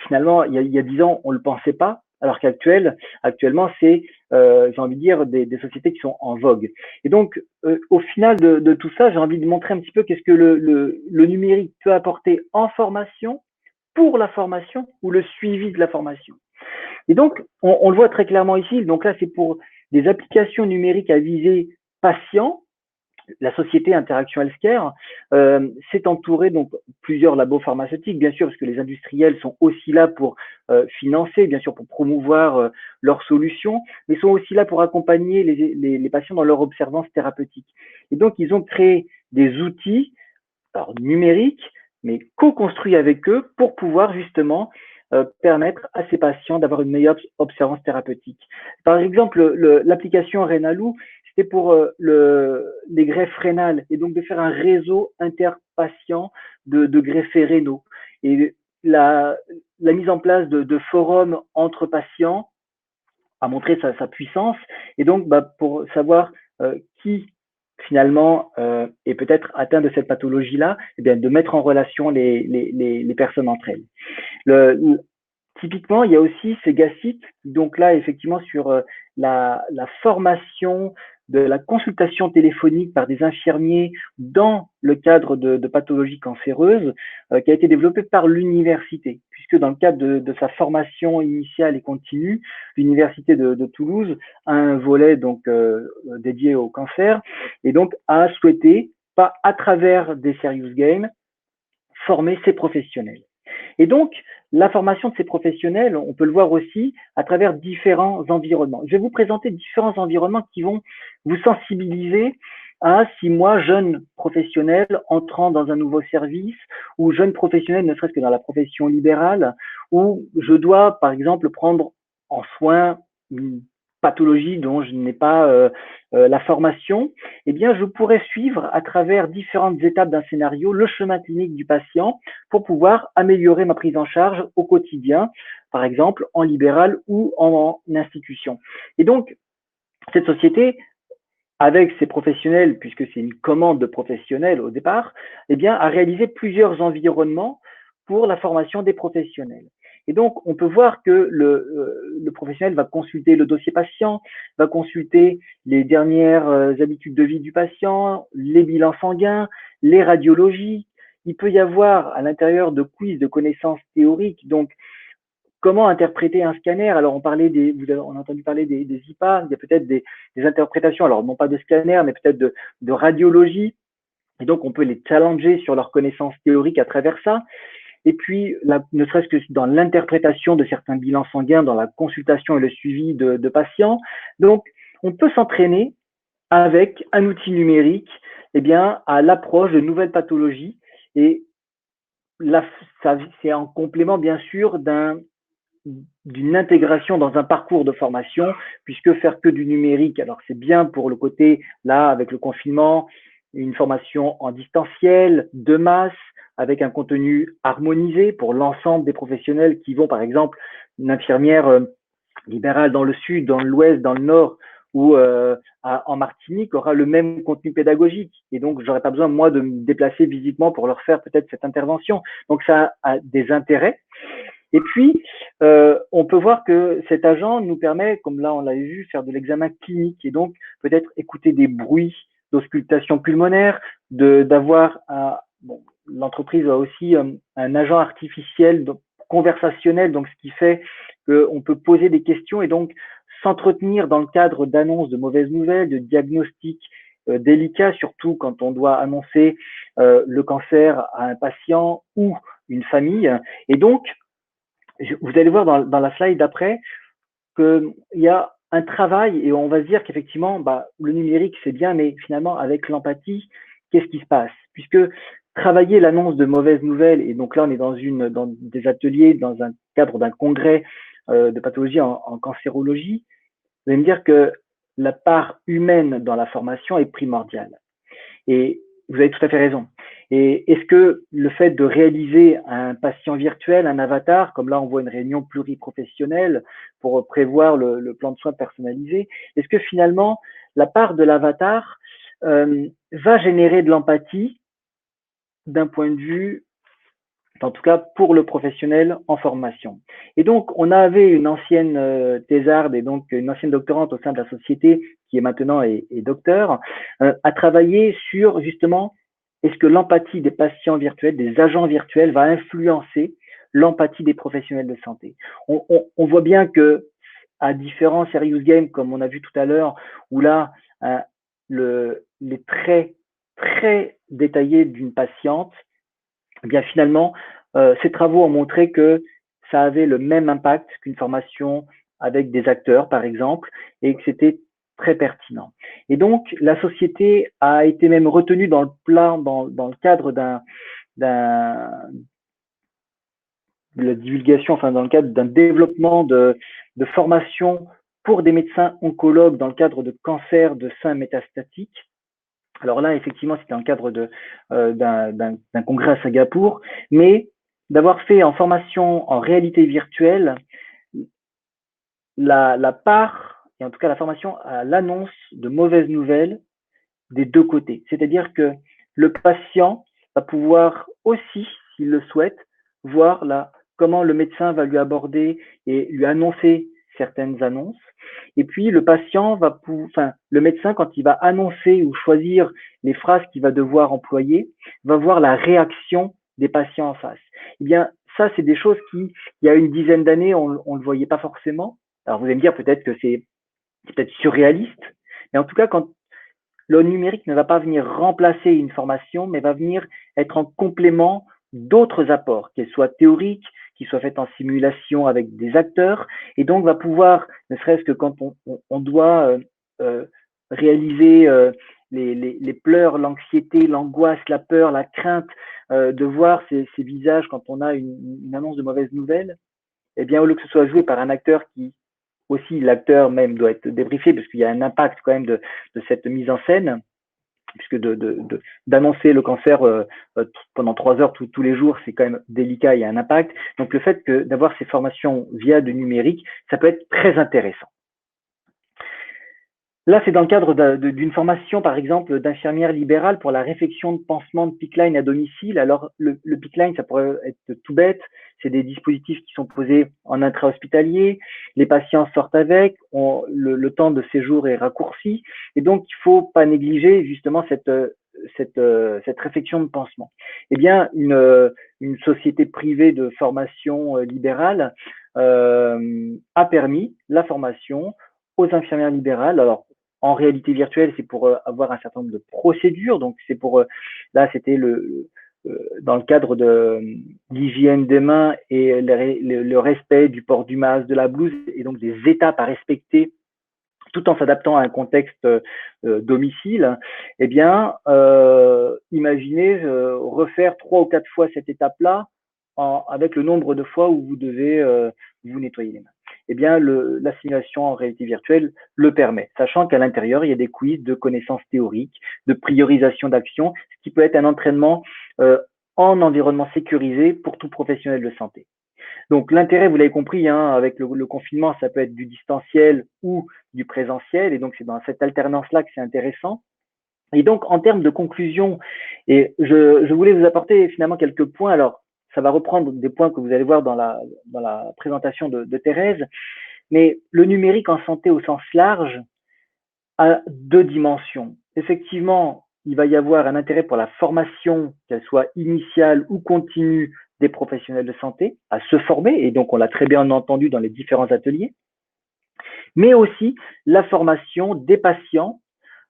finalement, il y a 10 ans, on ne le pensait pas, alors qu'actuellement, c'est, j'ai envie de dire, des sociétés qui sont en vogue. Et donc, au final de tout ça, j'ai envie de montrer un petit peu qu'est-ce que le numérique peut apporter en formation, pour la formation ou le suivi de la formation. Et donc, on le voit très clairement ici. Donc là, c'est pour des applications numériques à visée patient. La société Interaction Healthcare s'est entourée donc plusieurs labos pharmaceutiques, bien sûr, parce que les industriels sont aussi là pour financer, bien sûr, pour promouvoir leurs solutions, mais sont aussi là pour accompagner les patients dans leur observance thérapeutique. Et donc, ils ont créé des outils numériques, mais co-construits avec eux pour pouvoir justement permettre à ces patients d'avoir une meilleure observance thérapeutique. Par exemple, l'application Renalou, c'était pour les greffes rénales et donc de faire un réseau interpatient de greffés rénaux. Et la mise en place de forums entre patients a montré sa puissance. Et donc, pour savoir qui finalement est peut-être atteint de cette pathologie-là, eh bien, de mettre en relation les personnes entre elles. Typiquement, il y a aussi ces GACIT, donc là, effectivement, sur la formation de la consultation téléphonique par des infirmiers dans le cadre de pathologies cancéreuses, qui a été développé par l'université, puisque dans le cadre de sa formation initiale et continue, l'université de Toulouse a un volet donc dédié au cancer, et donc a souhaité, à travers des serious games, former ces professionnels. Et donc, la formation de ces professionnels, on peut le voir aussi à travers différents environnements. Je vais vous présenter différents environnements qui vont vous sensibiliser à si moi, jeune professionnel, entrant dans un nouveau service, ou jeune professionnel, ne serait-ce que dans la profession libérale, où je dois, par exemple, prendre en soin pathologie dont je n'ai pas la formation, eh bien, je pourrais suivre à travers différentes étapes d'un scénario le chemin clinique du patient pour pouvoir améliorer ma prise en charge au quotidien, par exemple en libéral ou en institution. Et donc, cette société, avec ses professionnels, puisque c'est une commande de professionnels au départ, eh bien, a réalisé plusieurs environnements pour la formation des professionnels. Et donc, on peut voir que le professionnel va consulter le dossier patient, va consulter les dernières habitudes de vie du patient, les bilans sanguins, les radiologies. Il peut y avoir à l'intérieur de quiz de connaissances théoriques, donc comment interpréter un scanner? Alors, on a entendu parler des IPA, il y a peut-être des interprétations, alors non pas de scanner, mais peut-être de radiologie. Et donc, on peut les challenger sur leurs connaissances théoriques à travers ça. Et puis, ne serait-ce que dans l'interprétation de certains bilans sanguins, dans la consultation et le suivi de patients. Donc, on peut s'entraîner avec un outil numérique, eh bien, à l'approche de nouvelles pathologies. Et là, c'est en complément, bien sûr, d'une intégration dans un parcours de formation, puisque faire que du numérique, alors c'est bien pour le côté, là, avec le confinement, une formation en distanciel, de masse, avec un contenu harmonisé pour l'ensemble des professionnels qui vont, par exemple, une infirmière libérale dans le sud, dans l'ouest, dans le nord, ou en Martinique aura le même contenu pédagogique. Et donc, j'aurais pas besoin, moi, de me déplacer physiquement pour leur faire peut-être cette intervention. Donc, ça a des intérêts. Et puis, on peut voir que cet agent nous permet, comme là on l'avait vu, faire de l'examen clinique et donc peut-être écouter des bruits d'auscultation pulmonaire, d'avoir l'entreprise a aussi un agent artificiel donc, conversationnel, donc ce qui fait qu'on peut poser des questions et donc s'entretenir dans le cadre d'annonces de mauvaises nouvelles, de diagnostics délicats, surtout quand on doit annoncer le cancer à un patient ou une famille. Et donc, vous allez voir dans la slide d'après qu'il y a un travail et on va se dire qu'effectivement, le numérique, c'est bien, mais finalement, avec l'empathie, qu'est-ce qui se passe? Puisque travailler l'annonce de mauvaises nouvelles, et donc là, on est dans des ateliers, dans un cadre d'un congrès de pathologie en cancérologie, vous allez me dire que la part humaine dans la formation est primordiale. Et vous avez tout à fait raison. Et est-ce que le fait de réaliser un patient virtuel, un avatar, comme là on voit une réunion pluriprofessionnelle pour prévoir le plan de soins personnalisé, est-ce que finalement la part de l'avatar va générer de l'empathie d'un point de vue, en tout cas pour le professionnel en formation. Et donc on avait une ancienne thésarde et donc une ancienne doctorante au sein de la société qui est maintenant est docteur, à travailler sur justement est-ce que l'empathie des patients virtuels, des agents virtuels va influencer l'empathie des professionnels de santé. On voit bien que à différents serious games, comme on a vu tout à l'heure, où là, les traits très détaillés d'une patiente, eh bien finalement, ces travaux ont montré que ça avait le même impact qu'une formation avec des acteurs, par exemple, et que c'était très pertinent. Et donc, la société a été même retenue dans le cadre de la divulgation, enfin dans le cadre d'un développement de formation pour des médecins oncologues dans le cadre de cancer de sein métastatique. Alors là, effectivement, c'était dans le cadre d'un congrès à Singapour, mais d'avoir fait en formation en réalité virtuelle la part, et en tout cas la formation à l'annonce de mauvaises nouvelles des deux côtés. C'est-à-dire que le patient va pouvoir aussi, s'il le souhaite, voir comment le médecin va lui aborder et lui annoncer certaines annonces. Et puis le patient le médecin, quand il va annoncer ou choisir les phrases qu'il va devoir employer, va voir la réaction des patients en face. Eh bien, ça, c'est des choses qui, il y a une dizaine d'années, on ne le voyait pas forcément. Alors, vous allez me dire peut-être que c'est peut-être surréaliste, mais en tout cas, quand le numérique ne va pas venir remplacer une formation, mais va venir être en complément d'autres apports, qu'elles soient théoriques, qu'ils soient faites en simulation avec des acteurs, et donc va pouvoir, ne serait-ce que quand on doit réaliser les pleurs, l'anxiété, l'angoisse, la peur, la crainte, de voir ces visages quand on a une annonce de mauvaise nouvelle, eh bien, au lieu que ce soit joué par un acteur qui aussi l'acteur même doit être débriefé parce qu'il y a un impact quand même de cette mise en scène, puisque d'annoncer le cancer pendant 3 heures tous les jours, c'est quand même délicat, il y a un impact. Donc le fait d'avoir ces formations via du numérique, ça peut être très intéressant. Là, c'est dans le cadre d'une formation, par exemple, d'infirmière libérale pour la réfection de pansement de PICC-Line à domicile. Alors, le PICC-Line, ça pourrait être tout bête. C'est des dispositifs qui sont posés en intra-hospitalier. Les patients sortent avec. Le temps de séjour est raccourci. Et donc, il faut pas négliger justement cette réfection de pansement. Eh bien, une société privée de formation libérale a permis la formation aux infirmières libérales. Alors, en réalité virtuelle, c'est pour avoir un certain nombre de procédures. Donc, c'est pour là, c'était dans le cadre de l'hygiène des mains et le respect du port du masque, de la blouse, et donc des étapes à respecter, tout en s'adaptant à un contexte domicile. Eh bien, imaginez refaire 3 ou 4 fois cette étape-là avec le nombre de fois où vous devez vous nettoyer les mains. Eh bien, la simulation en réalité virtuelle le permet, sachant qu'à l'intérieur, il y a des quiz de connaissances théoriques, de priorisation d'actions, ce qui peut être un entraînement en environnement sécurisé pour tout professionnel de santé. Donc, l'intérêt, vous l'avez compris, hein, avec le confinement, ça peut être du distanciel ou du présentiel, et donc c'est dans cette alternance-là que c'est intéressant. Et donc, en termes de conclusion, et je voulais vous apporter finalement quelques points. Alors, ça va reprendre des points que vous allez voir dans la présentation de Thérèse, mais le numérique en santé au sens large a 2 dimensions. Effectivement, il va y avoir un intérêt pour la formation, qu'elle soit initiale ou continue, des professionnels de santé, à se former, et donc on l'a très bien entendu dans les différents ateliers, mais aussi la formation des patients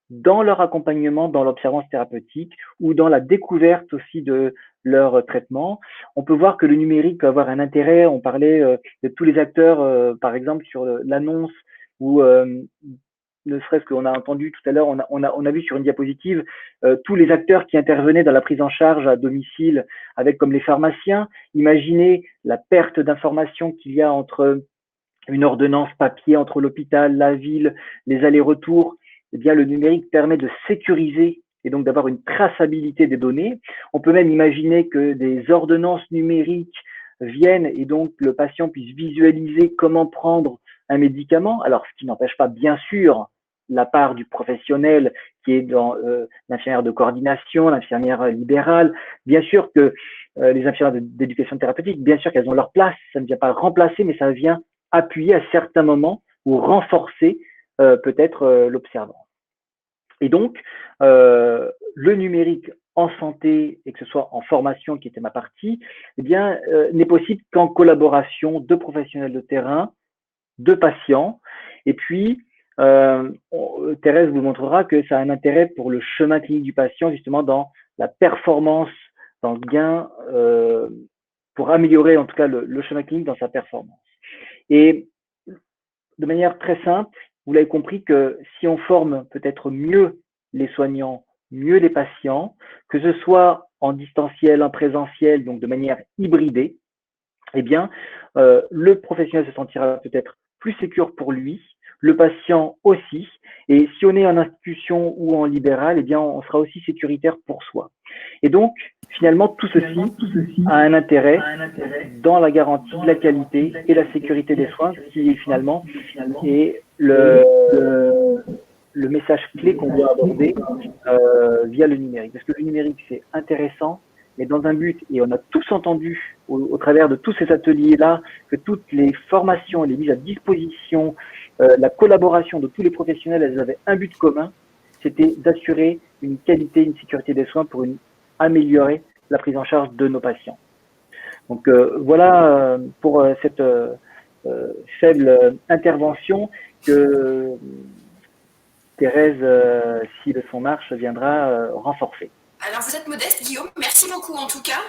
dans leur accompagnement, dans l'observance thérapeutique ou dans la découverte aussi de leur traitement. On peut voir que le numérique peut avoir un intérêt. On parlait de tous les acteurs, par exemple, sur l'annonce ou ne serait-ce qu'on a entendu tout à l'heure, on a vu sur une diapositive tous les acteurs qui intervenaient dans la prise en charge à domicile, avec comme les pharmaciens. Imaginez la perte d'information qu'il y a entre une ordonnance papier, entre l'hôpital, la ville, les allers-retours. Eh bien, le numérique permet de sécuriser et donc d'avoir une traçabilité des données. On peut même imaginer que des ordonnances numériques viennent et donc le patient puisse visualiser comment prendre un médicament. Alors, ce qui n'empêche pas, bien sûr, la part du professionnel qui est dans l'infirmière de coordination, l'infirmière libérale. Bien sûr que les infirmières d'éducation thérapeutique, bien sûr qu'elles ont leur place. Ça ne vient pas remplacer, mais ça vient appuyer à certains moments ou renforcer peut-être l'observance. Et donc, le numérique en santé, et que ce soit en formation, qui était ma partie, eh bien, n'est possible qu'en collaboration de professionnels de terrain, de patients. Et puis, Thérèse vous montrera que ça a un intérêt pour le chemin clinique du patient, justement dans la performance, dans le gain, pour améliorer en tout cas le chemin clinique dans sa performance. Et de manière très simple, vous l'avez compris que si on forme peut-être mieux les soignants, mieux les patients, que ce soit en distanciel, en présentiel, donc de manière hybridée, eh bien, le professionnel se sentira peut-être plus sécure pour lui, le patient aussi, et si on est en institution ou en libéral, eh bien, on sera aussi sécuritaire pour soi. Et donc, finalement, tout ceci a un intérêt dans la garantie de la qualité et la sécurité des soins, qui finalement est le message clé qu'on doit aborder via le numérique. Parce que le numérique, c'est intéressant, mais dans un but, et on a tous entendu au travers de tous ces ateliers-là, que toutes les formations et les mises à disposition, la collaboration de tous les professionnels, elles avaient un but commun, c'était d'assurer une qualité, une sécurité des soins pour améliorer la prise en charge de nos patients. Donc voilà pour cette faible intervention que Thérèse, si le son marche, viendra renforcer. Alors vous êtes modeste, Guillaume, merci beaucoup en tout cas.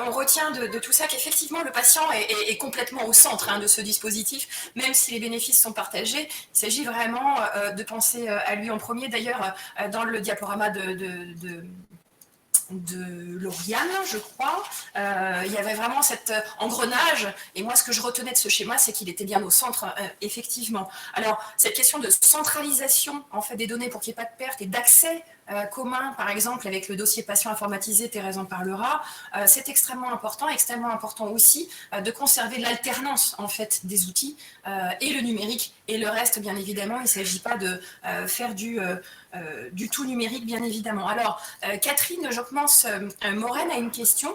On retient de tout ça qu'effectivement le patient est complètement au centre de ce dispositif, même si les bénéfices sont partagés. Il s'agit vraiment de penser à lui en premier. D'ailleurs, dans le diaporama de Lauriane, je crois. Il y avait vraiment cet engrenage. Et moi, ce que je retenais de ce schéma, c'est qu'il était bien au centre, effectivement. Alors, cette question de centralisation en fait, des données pour qu'il n'y ait pas de perte et d'accès commun, par exemple, avec le dossier patient informatisé, Thérèse en parlera, c'est extrêmement important aussi de conserver l'alternance en fait, des outils et le numérique et le reste, bien évidemment. Il ne s'agit pas de faire du tout numérique, bien évidemment. Alors, Catherine Jockmans-Moren a une question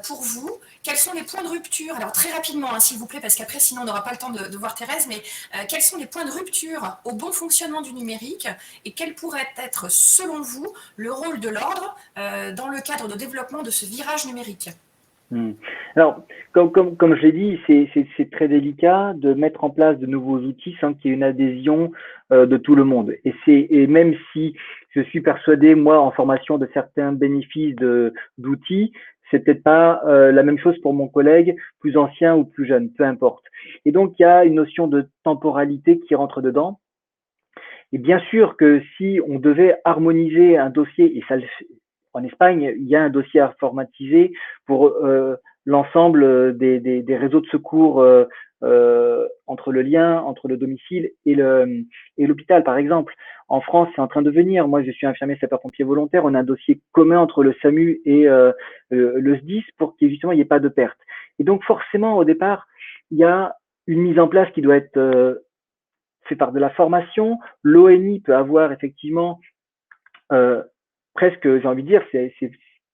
pour vous. Quels sont les points de rupture? Alors, très rapidement, hein, s'il vous plaît, parce qu'après, sinon, on n'aura pas le temps de voir Thérèse, mais quels sont les points de rupture au bon fonctionnement du numérique et quel pourrait être, selon vous, le rôle de l'ordre dans le cadre de développement de ce virage numérique? Alors, comme je l'ai dit, c'est très délicat de mettre en place de nouveaux outils sans qu'il y ait une adhésion de tout le monde. Et même si je suis persuadé, moi, en formation, de certains bénéfices d'outils, c'est peut-être pas la même chose pour mon collègue, plus ancien ou plus jeune, peu importe. Et donc, il y a une notion de temporalité qui rentre dedans. Et bien sûr que si on devait harmoniser un dossier, et ça le fait, en Espagne, il y a un dossier informatisé pour l'ensemble des réseaux de secours entre le lien entre le domicile et l'hôpital, par exemple. En France, c'est en train de venir. Moi, je suis infirmier sapeur-pompier volontaire. On a un dossier commun entre le SAMU et le SDIS pour qu'il justement il n'y ait pas de perte. Et donc, forcément, au départ, il y a une mise en place qui doit être fait par de la formation. L'ONI peut avoir effectivement presque, j'ai envie de dire, c'est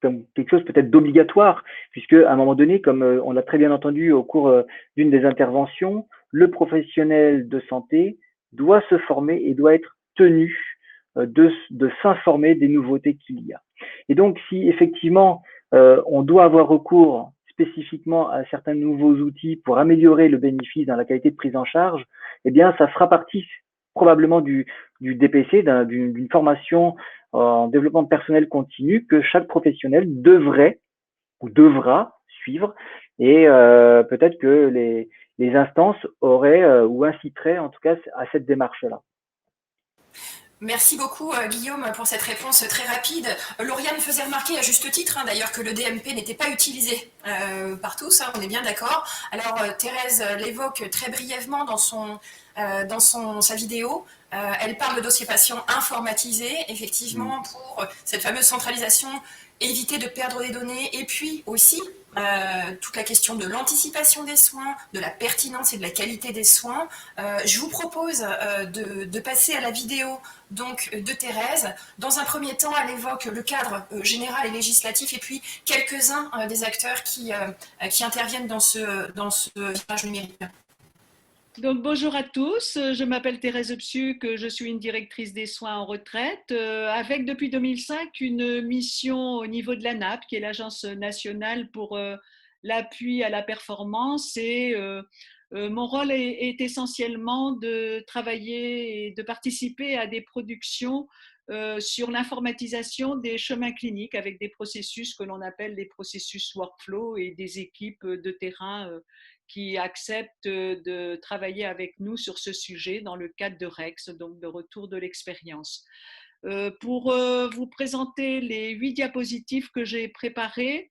comme quelque chose peut-être d'obligatoire, puisque à un moment donné, comme on l'a très bien entendu au cours d'une des interventions, le professionnel de santé doit se former et doit être tenu de s'informer des nouveautés qu'il y a. Et donc, si effectivement on doit avoir recours spécifiquement à certains nouveaux outils pour améliorer le bénéfice dans la qualité de prise en charge, eh bien, ça fera partie probablement du DPC, d'une formation en développement personnel continu que chaque professionnel devrait ou devra suivre, et peut-être que les instances auraient ou inciteraient en tout cas à cette démarche-là. Merci beaucoup Guillaume pour cette réponse très rapide. Lauriane faisait remarquer à juste titre d'ailleurs que le DMP n'était pas utilisé par tous, on est bien d'accord. Alors Thérèse l'évoque très brièvement dans sa vidéo. Elle parle de dossier patient informatisé, effectivement, pour cette fameuse centralisation, éviter de perdre des données, et puis aussi toute la question de l'anticipation des soins, de la pertinence et de la qualité des soins. Je vous propose de passer à la vidéo donc, de Thérèse. Dans un premier temps, elle évoque le cadre général et législatif et puis quelques-uns des acteurs qui interviennent dans ce virage numérique. Donc, bonjour à tous, je m'appelle Thérèse Psuc, je suis une directrice des soins en retraite, avec depuis 2005 une mission au niveau de l'ANAP, qui est l'Agence nationale pour l'appui à la performance, et mon rôle est essentiellement de travailler et de participer à des productions sur l'informatisation des chemins cliniques avec des processus que l'on appelle les processus workflow et des équipes de terrain qui acceptent de travailler avec nous sur ce sujet dans le cadre de REX, donc de retour de l'expérience. Pour vous présenter les 8 diapositives que j'ai préparées,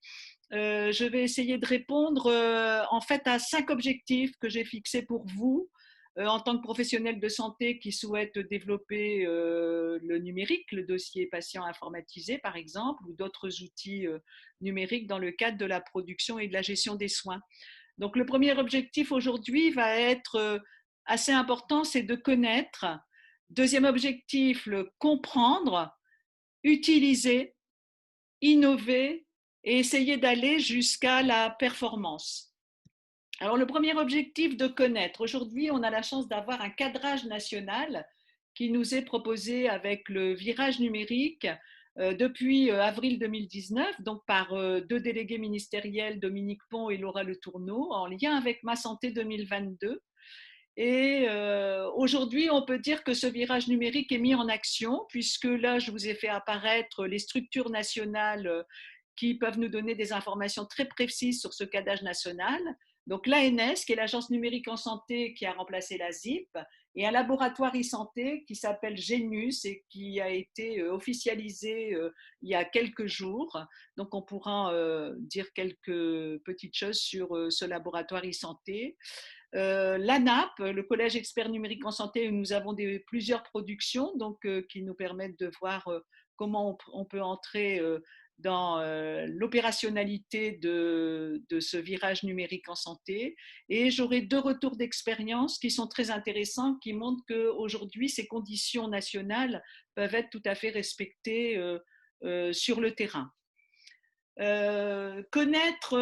je vais essayer de répondre en fait à 5 objectifs que j'ai fixés pour vous en tant que professionnel de santé qui souhaite développer le numérique, le dossier patient informatisé par exemple, ou d'autres outils numériques dans le cadre de la production et de la gestion des soins. Donc le premier objectif aujourd'hui va être assez important, c'est de connaître. Deuxième objectif, le comprendre, utiliser, innover et essayer d'aller jusqu'à la performance. Alors le premier objectif, de connaître. Aujourd'hui, on a la chance d'avoir un cadrage national qui nous est proposé avec le virage numérique depuis avril 2019, donc par 2 délégués ministériels, Dominique Pont et Laura Le Tourneau, en lien avec Ma Santé 2022. Et aujourd'hui, on peut dire que ce virage numérique est mis en action, puisque là, je vous ai fait apparaître les structures nationales qui peuvent nous donner des informations très précises sur ce cadrage national. Donc l'ANS, qui est l'Agence numérique en santé, qui a remplacé la ZIP, et un laboratoire e-santé qui s'appelle Genius et qui a été officialisé il y a quelques jours. Donc, on pourra dire quelques petites choses sur ce laboratoire e-santé. L'ANAP, le Collège expert numérique en santé, où nous avons plusieurs productions donc, qui nous permettent de voir comment on peut entrer dans l'opérationnalité de ce virage numérique en santé. Et j'aurai 2 retours d'expérience qui sont très intéressants, qui montrent qu'aujourd'hui, ces conditions nationales peuvent être tout à fait respectées sur le terrain. Connaître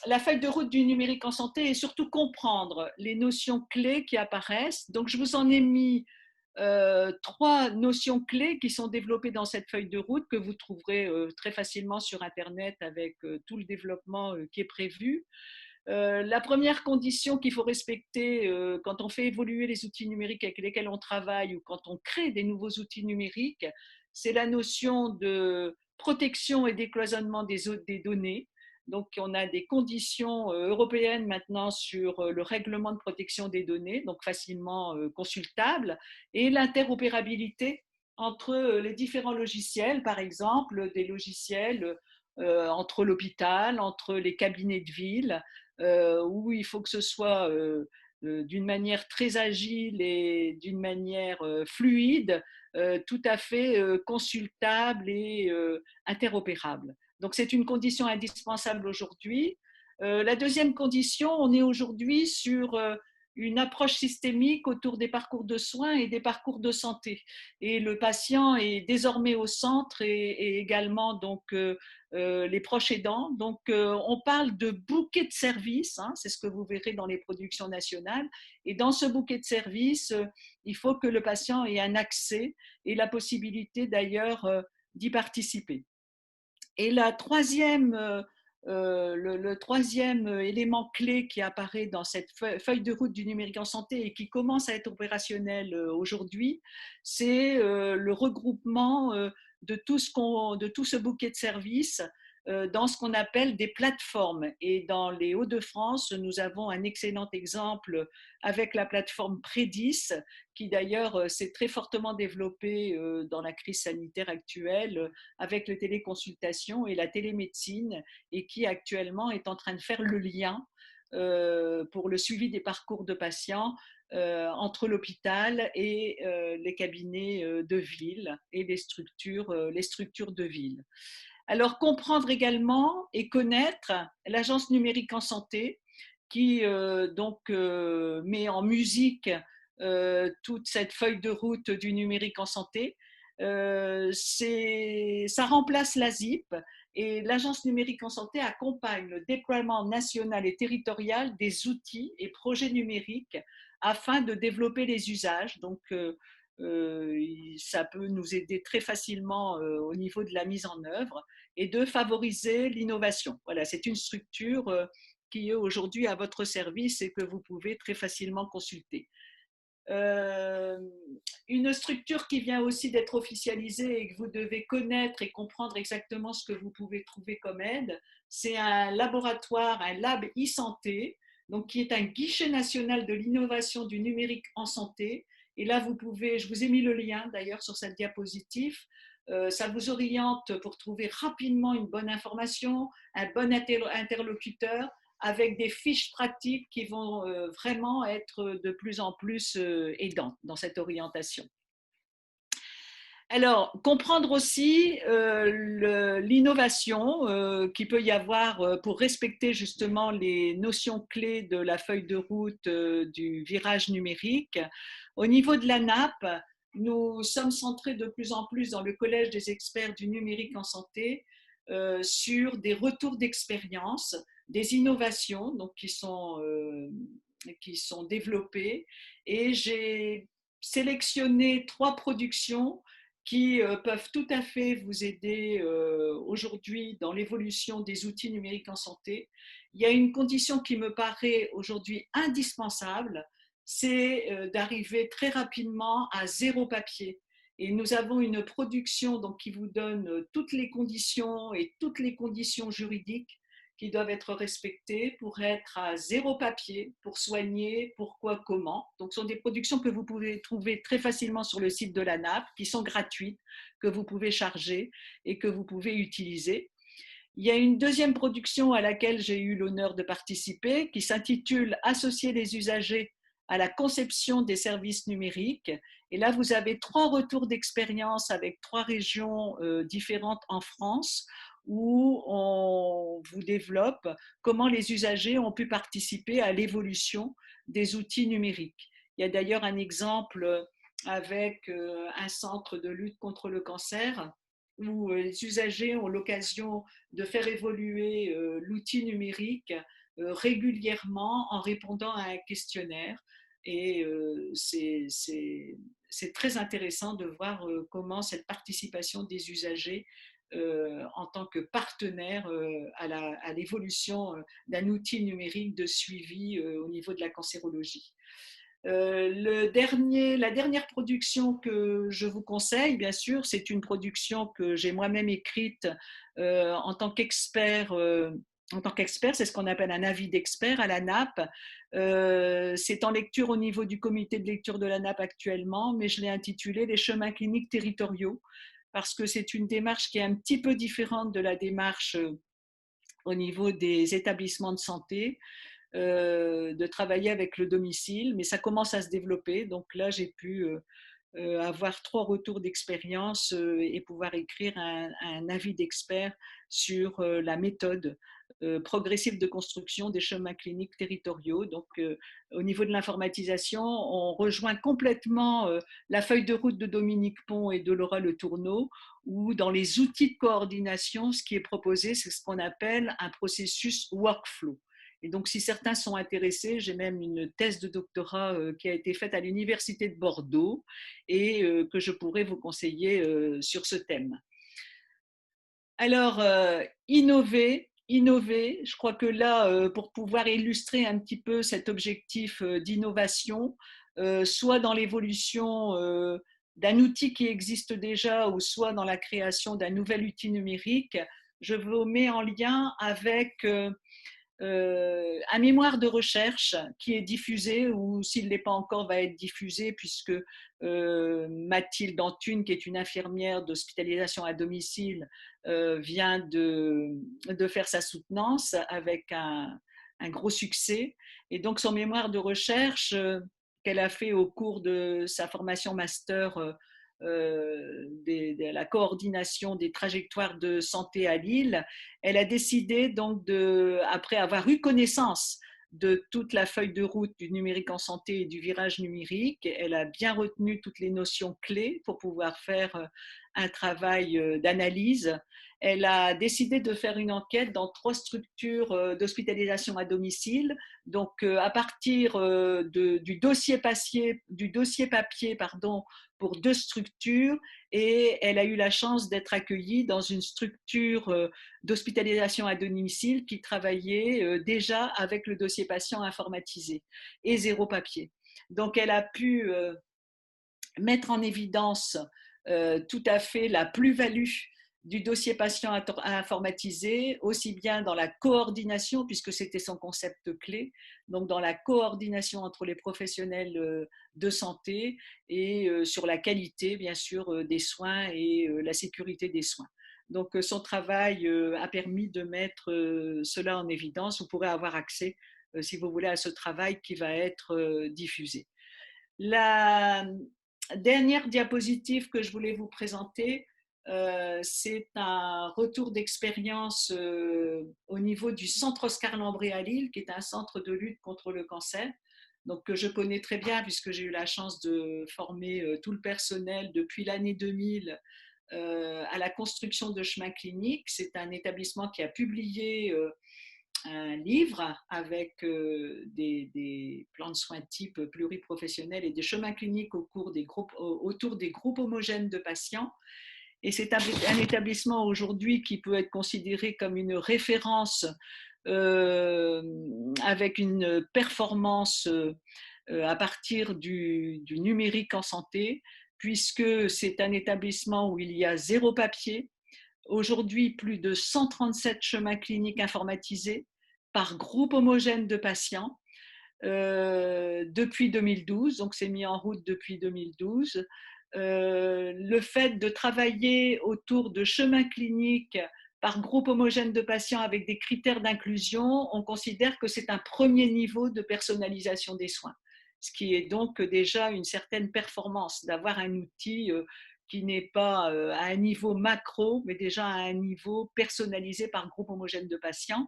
la feuille de route du numérique en santé et surtout comprendre les notions clés qui apparaissent. Donc, je vous en ai mis 3 notions clés qui sont développées dans cette feuille de route que vous trouverez très facilement sur Internet avec tout le développement qui est prévu. La première condition qu'il faut respecter quand on fait évoluer les outils numériques avec lesquels on travaille ou quand on crée des nouveaux outils numériques, c'est la notion de protection et décloisonnement des données. Donc, on a des conditions européennes maintenant sur le règlement de protection des données, donc facilement consultable, et l'interopérabilité entre les différents logiciels, par exemple, des logiciels entre l'hôpital, entre les cabinets de ville, où il faut que ce soit d'une manière très agile et d'une manière fluide, tout à fait consultable et interopérable. Donc c'est une condition indispensable aujourd'hui. La deuxième condition, on est aujourd'hui sur une approche systémique autour des parcours de soins et des parcours de santé. Et le patient est désormais au centre et également donc les proches aidants. Donc on parle de bouquet de services, hein, c'est ce que vous verrez dans les productions nationales. Et dans ce bouquet de services, il faut que le patient ait un accès et la possibilité d'ailleurs d'y participer. Et le troisième élément clé qui apparaît dans cette feuille de route du numérique en santé et qui commence à être opérationnel aujourd'hui, c'est le regroupement de tout ce bouquet de services dans ce qu'on appelle des plateformes. Et dans les Hauts-de-France, nous avons un excellent exemple avec la plateforme Prédis, qui d'ailleurs s'est très fortement développée dans la crise sanitaire actuelle avec les téléconsultations et la télémédecine, et qui actuellement est en train de faire le lien pour le suivi des parcours de patients entre l'hôpital et les cabinets de ville et les structures de ville. Alors, comprendre également et connaître l'Agence numérique en santé qui met en musique toute cette feuille de route du numérique en santé. Ça remplace l'ASIP et l'Agence numérique en santé accompagne le déploiement national et territorial des outils et projets numériques afin de développer les usages. Donc, ça peut nous aider très facilement au niveau de la mise en œuvre et de favoriser l'innovation. Voilà, c'est une structure qui est aujourd'hui à votre service et que vous pouvez très facilement consulter. Une structure qui vient aussi d'être officialisée et que vous devez connaître et comprendre exactement ce que vous pouvez trouver comme aide, c'est un laboratoire, un lab e-santé, donc qui est un guichet national de l'innovation du numérique en santé. Et là, je vous ai mis le lien d'ailleurs sur cette diapositive. Ça vous oriente pour trouver rapidement une bonne information, un bon interlocuteur, avec des fiches pratiques qui vont vraiment être de plus en plus aidantes dans cette orientation. Alors, comprendre aussi l'innovation qu'il peut y avoir pour respecter justement les notions clés de la feuille de route du virage numérique. Au niveau de l'ANAP, nous sommes centrés de plus en plus dans le Collège des experts du numérique en santé sur des retours d'expérience, des innovations donc, qui sont développées. Et j'ai sélectionné 3 productions qui peuvent tout à fait vous aider aujourd'hui dans l'évolution des outils numériques en santé. Il y a une condition qui me paraît aujourd'hui indispensable, c'est d'arriver très rapidement à 0 papier. Et nous avons une production donc, qui vous donne toutes les conditions et toutes les conditions juridiques qui doivent être respectées pour être à zéro papier, pour soigner, pourquoi, comment. Donc, ce sont des productions que vous pouvez trouver très facilement sur le site de la NAP, qui sont gratuites, que vous pouvez charger et que vous pouvez utiliser. Il y a une deuxième production à laquelle j'ai eu l'honneur de participer qui s'intitule « Associer les usagers à la conception des services numériques ». Et là, vous avez 3 retours d'expérience avec 3 régions différentes en France où on vous développe comment les usagers ont pu participer à l'évolution des outils numériques. Il y a d'ailleurs un exemple avec un centre de lutte contre le cancer où les usagers ont l'occasion de faire évoluer l'outil numérique régulièrement en répondant à un questionnaire. Et c'est très intéressant de voir comment cette participation des usagers en tant que partenaire à l'évolution d'un outil numérique de suivi au niveau de la cancérologie. La dernière production que je vous conseille, bien sûr, c'est une production que j'ai moi-même écrite en tant qu'expert. C'est ce qu'on appelle un avis d'expert à la NAP. C'est en lecture au niveau du comité de lecture de la NAP actuellement, mais je l'ai intitulé « Les chemins cliniques territoriaux » parce que c'est une démarche qui est un petit peu différente de la démarche au niveau des établissements de santé. De travailler avec le domicile, mais ça commence à se développer. Donc là, j'ai pu avoir 3 retours d'expérience et pouvoir écrire un avis d'expert sur la méthode progressive de construction des chemins cliniques territoriaux. Donc, au niveau de l'informatisation, on rejoint complètement la feuille de route de Dominique Pont et de Laura Le Tourneau, où dans les outils de coordination, ce qui est proposé, c'est ce qu'on appelle un processus workflow. Et donc, si certains sont intéressés, j'ai même une thèse de doctorat qui a été faite à l'Université de Bordeaux et que je pourrais vous conseiller sur ce thème. Alors, innover, je crois que là, pour pouvoir illustrer un petit peu cet objectif d'innovation, soit dans l'évolution d'un outil qui existe déjà ou soit dans la création d'un nouvel outil numérique, je vous mets en lien avec un mémoire de recherche qui est diffusé ou s'il ne l'est pas encore va être diffusé puisque Mathilde Antune qui est une infirmière d'hospitalisation à domicile vient de faire sa soutenance avec un gros succès et donc son mémoire de recherche qu'elle a fait au cours de sa formation master de la coordination des trajectoires de santé à Lille, elle a décidé donc après avoir eu connaissance de toute la feuille de route du numérique en santé et du virage numérique, elle a bien retenu toutes les notions clés pour pouvoir faire un travail d'analyse. Elle a décidé de faire une enquête dans 3 structures d'hospitalisation à domicile. Donc, à partir du dossier papier pour 2 structures, et elle a eu la chance d'être accueillie dans une structure d'hospitalisation à domicile qui travaillait déjà avec le dossier patient informatisé et 0 papier. Donc, elle a pu mettre en évidence tout à fait la plus-value du dossier patient informatisé, aussi bien dans la coordination, puisque c'était son concept clé, donc dans la coordination entre les professionnels de santé et sur la qualité, bien sûr, des soins et la sécurité des soins. Donc, son travail a permis de mettre cela en évidence. Vous pourrez avoir accès, si vous voulez, à ce travail qui va être diffusé. La dernière diapositive que je voulais vous présenter, c'est un retour d'expérience au niveau du centre Oscar Lambré à Lille, qui est un centre de lutte contre le cancer, donc que je connais très bien puisque j'ai eu la chance de former tout le personnel depuis l'année 2000 à la construction de chemins cliniques. C'est un établissement qui a publié un livre avec des plans de soins type pluriprofessionnels et des chemins cliniques autour des groupes homogènes de patients. Et c'est un établissement aujourd'hui qui peut être considéré comme une référence avec une performance à partir du numérique en santé, puisque c'est un établissement où il y a 0 papier, aujourd'hui plus de 137 chemins cliniques informatisés par groupe homogène de patients depuis 2012, donc c'est mis en route depuis 2012. Le fait de travailler autour de chemins cliniques par groupe homogène de patients avec des critères d'inclusion, on considère que c'est un premier niveau de personnalisation des soins, ce qui est donc déjà une certaine performance d'avoir un outil qui n'est pas à un niveau macro, mais déjà à un niveau personnalisé par groupe homogène de patients.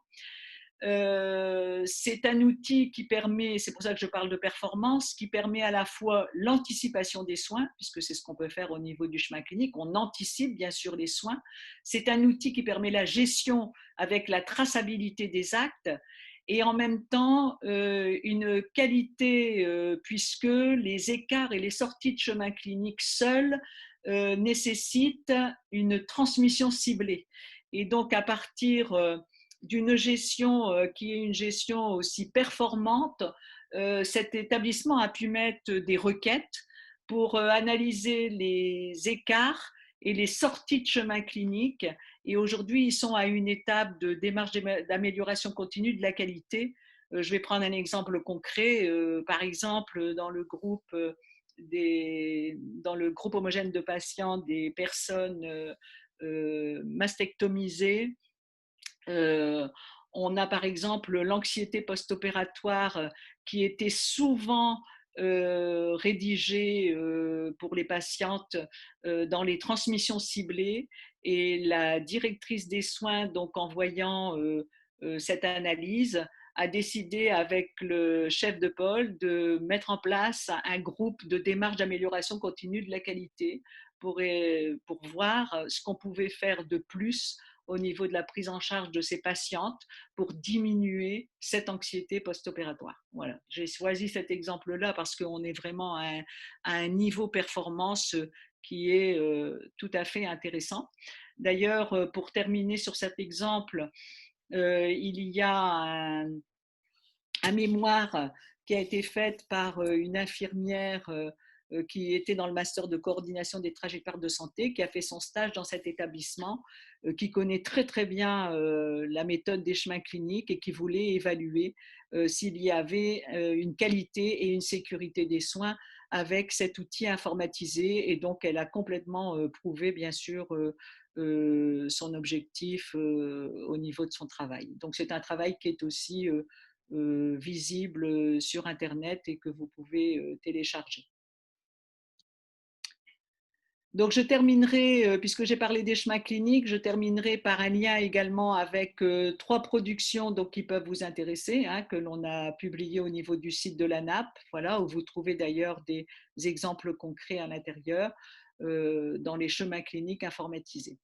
C'est un outil qui permet, c'est pour ça que je parle de performance, qui permet à la fois l'anticipation des soins, puisque c'est ce qu'on peut faire au niveau du chemin clinique, on anticipe bien sûr les soins. C'est un outil qui permet la gestion avec la traçabilité des actes et en même temps une qualité, puisque les écarts et les sorties de chemin clinique seuls nécessitent une transmission ciblée. Et donc à partir d'une gestion qui est une gestion aussi performante, cet établissement a pu mettre des requêtes pour analyser les écarts et les sorties de chemin clinique. Et aujourd'hui, ils sont à une étape de démarche d'amélioration continue de la qualité. Je vais prendre un exemple concret. Par exemple, dans le groupe homogène de patients des personnes mastectomisées, on a par exemple l'anxiété post-opératoire qui était souvent rédigée pour les patientes dans les transmissions ciblées, et la directrice des soins, donc en voyant cette analyse, a décidé avec le chef de pôle de mettre en place un groupe de démarche d'amélioration continue de la qualité pour voir ce qu'on pouvait faire de plus au niveau de la prise en charge de ces patientes pour diminuer cette anxiété post-opératoire. Voilà, j'ai choisi cet exemple-là parce qu'on est vraiment à un niveau performance qui est tout à fait intéressant. D'ailleurs, pour terminer sur cet exemple, il y a un mémoire qui a été fait par une infirmière qui était dans le master de coordination des trajectoires de santé, qui a fait son stage dans cet établissement, qui connaît très très bien la méthode des chemins cliniques et qui voulait évaluer s'il y avait une qualité et une sécurité des soins avec cet outil informatisé. Et donc, elle a complètement prouvé, bien sûr, son objectif au niveau de son travail. Donc, c'est un travail qui est aussi visible sur Internet et que vous pouvez télécharger. Donc, je terminerai, puisque j'ai parlé des chemins cliniques, je terminerai par un lien également avec 3 productions donc, qui peuvent vous intéresser, hein, que l'on a publiées au niveau du site de l'ANAP, voilà, où vous trouvez d'ailleurs des exemples concrets à l'intérieur dans les chemins cliniques informatisés.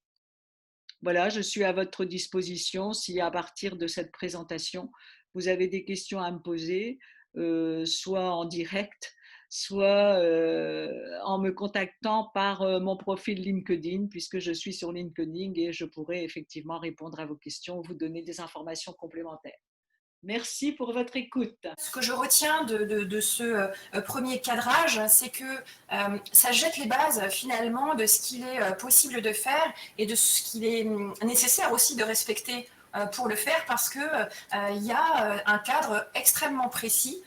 Voilà, je suis à votre disposition si à partir de cette présentation, vous avez des questions à me poser, soit en direct, soit en me contactant par mon profil LinkedIn, puisque je suis sur LinkedIn et je pourrai effectivement répondre à vos questions ou vous donner des informations complémentaires. Merci pour votre écoute. Ce que je retiens de ce premier cadrage, c'est que ça jette les bases finalement de ce qu'il est possible de faire et de ce qu'il est nécessaire aussi de respecter pour le faire, parce qu'il y a un cadre extrêmement précis.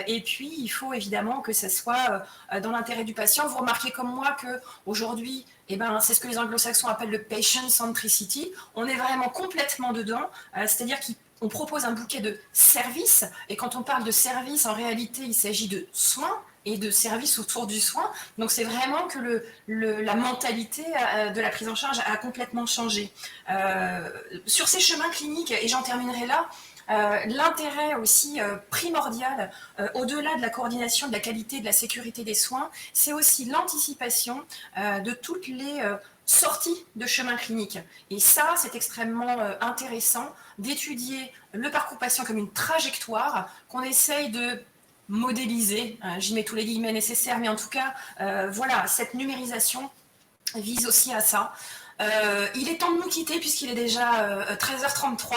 Et puis, il faut évidemment que ça soit dans l'intérêt du patient. Vous remarquez comme moi qu'aujourd'hui, c'est ce que les anglo-saxons appellent le patient centricity. On est vraiment complètement dedans, c'est-à-dire qu'on propose un bouquet de services. Et quand on parle de services, en réalité, il s'agit de soins et de services autour du soin. Donc, c'est vraiment que la mentalité de la prise en charge a complètement changé. Sur ces chemins cliniques, et j'en terminerai là, l'intérêt aussi primordial, au-delà de la coordination de la qualité et de la sécurité des soins, c'est aussi l'anticipation de toutes les sorties de chemin clinique. Et ça, c'est extrêmement intéressant d'étudier le parcours patient comme une trajectoire qu'on essaye de modéliser. J'y mets tous les guillemets nécessaires, mais en tout cas, voilà, cette numérisation vise aussi à ça. Il est temps de nous quitter puisqu'il est déjà 13h33.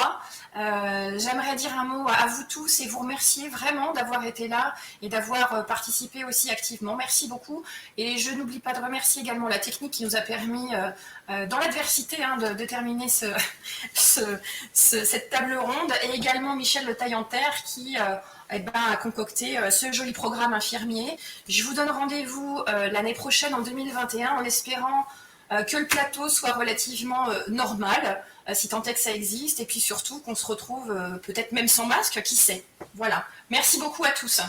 J'aimerais dire un mot à vous tous et vous remercier vraiment d'avoir été là et d'avoir participé aussi activement. Merci beaucoup. Et je n'oublie pas de remercier également la technique qui nous a permis, dans l'adversité, de terminer cette table ronde, et également Michel Le Taillanterre qui a concocté ce joli programme infirmier. Je vous donne rendez-vous l'année prochaine en 2021 en espérant que le plateau soit relativement normal, si tant est que ça existe, et puis surtout qu'on se retrouve peut-être même sans masque, qui sait. Voilà. Merci beaucoup à tous.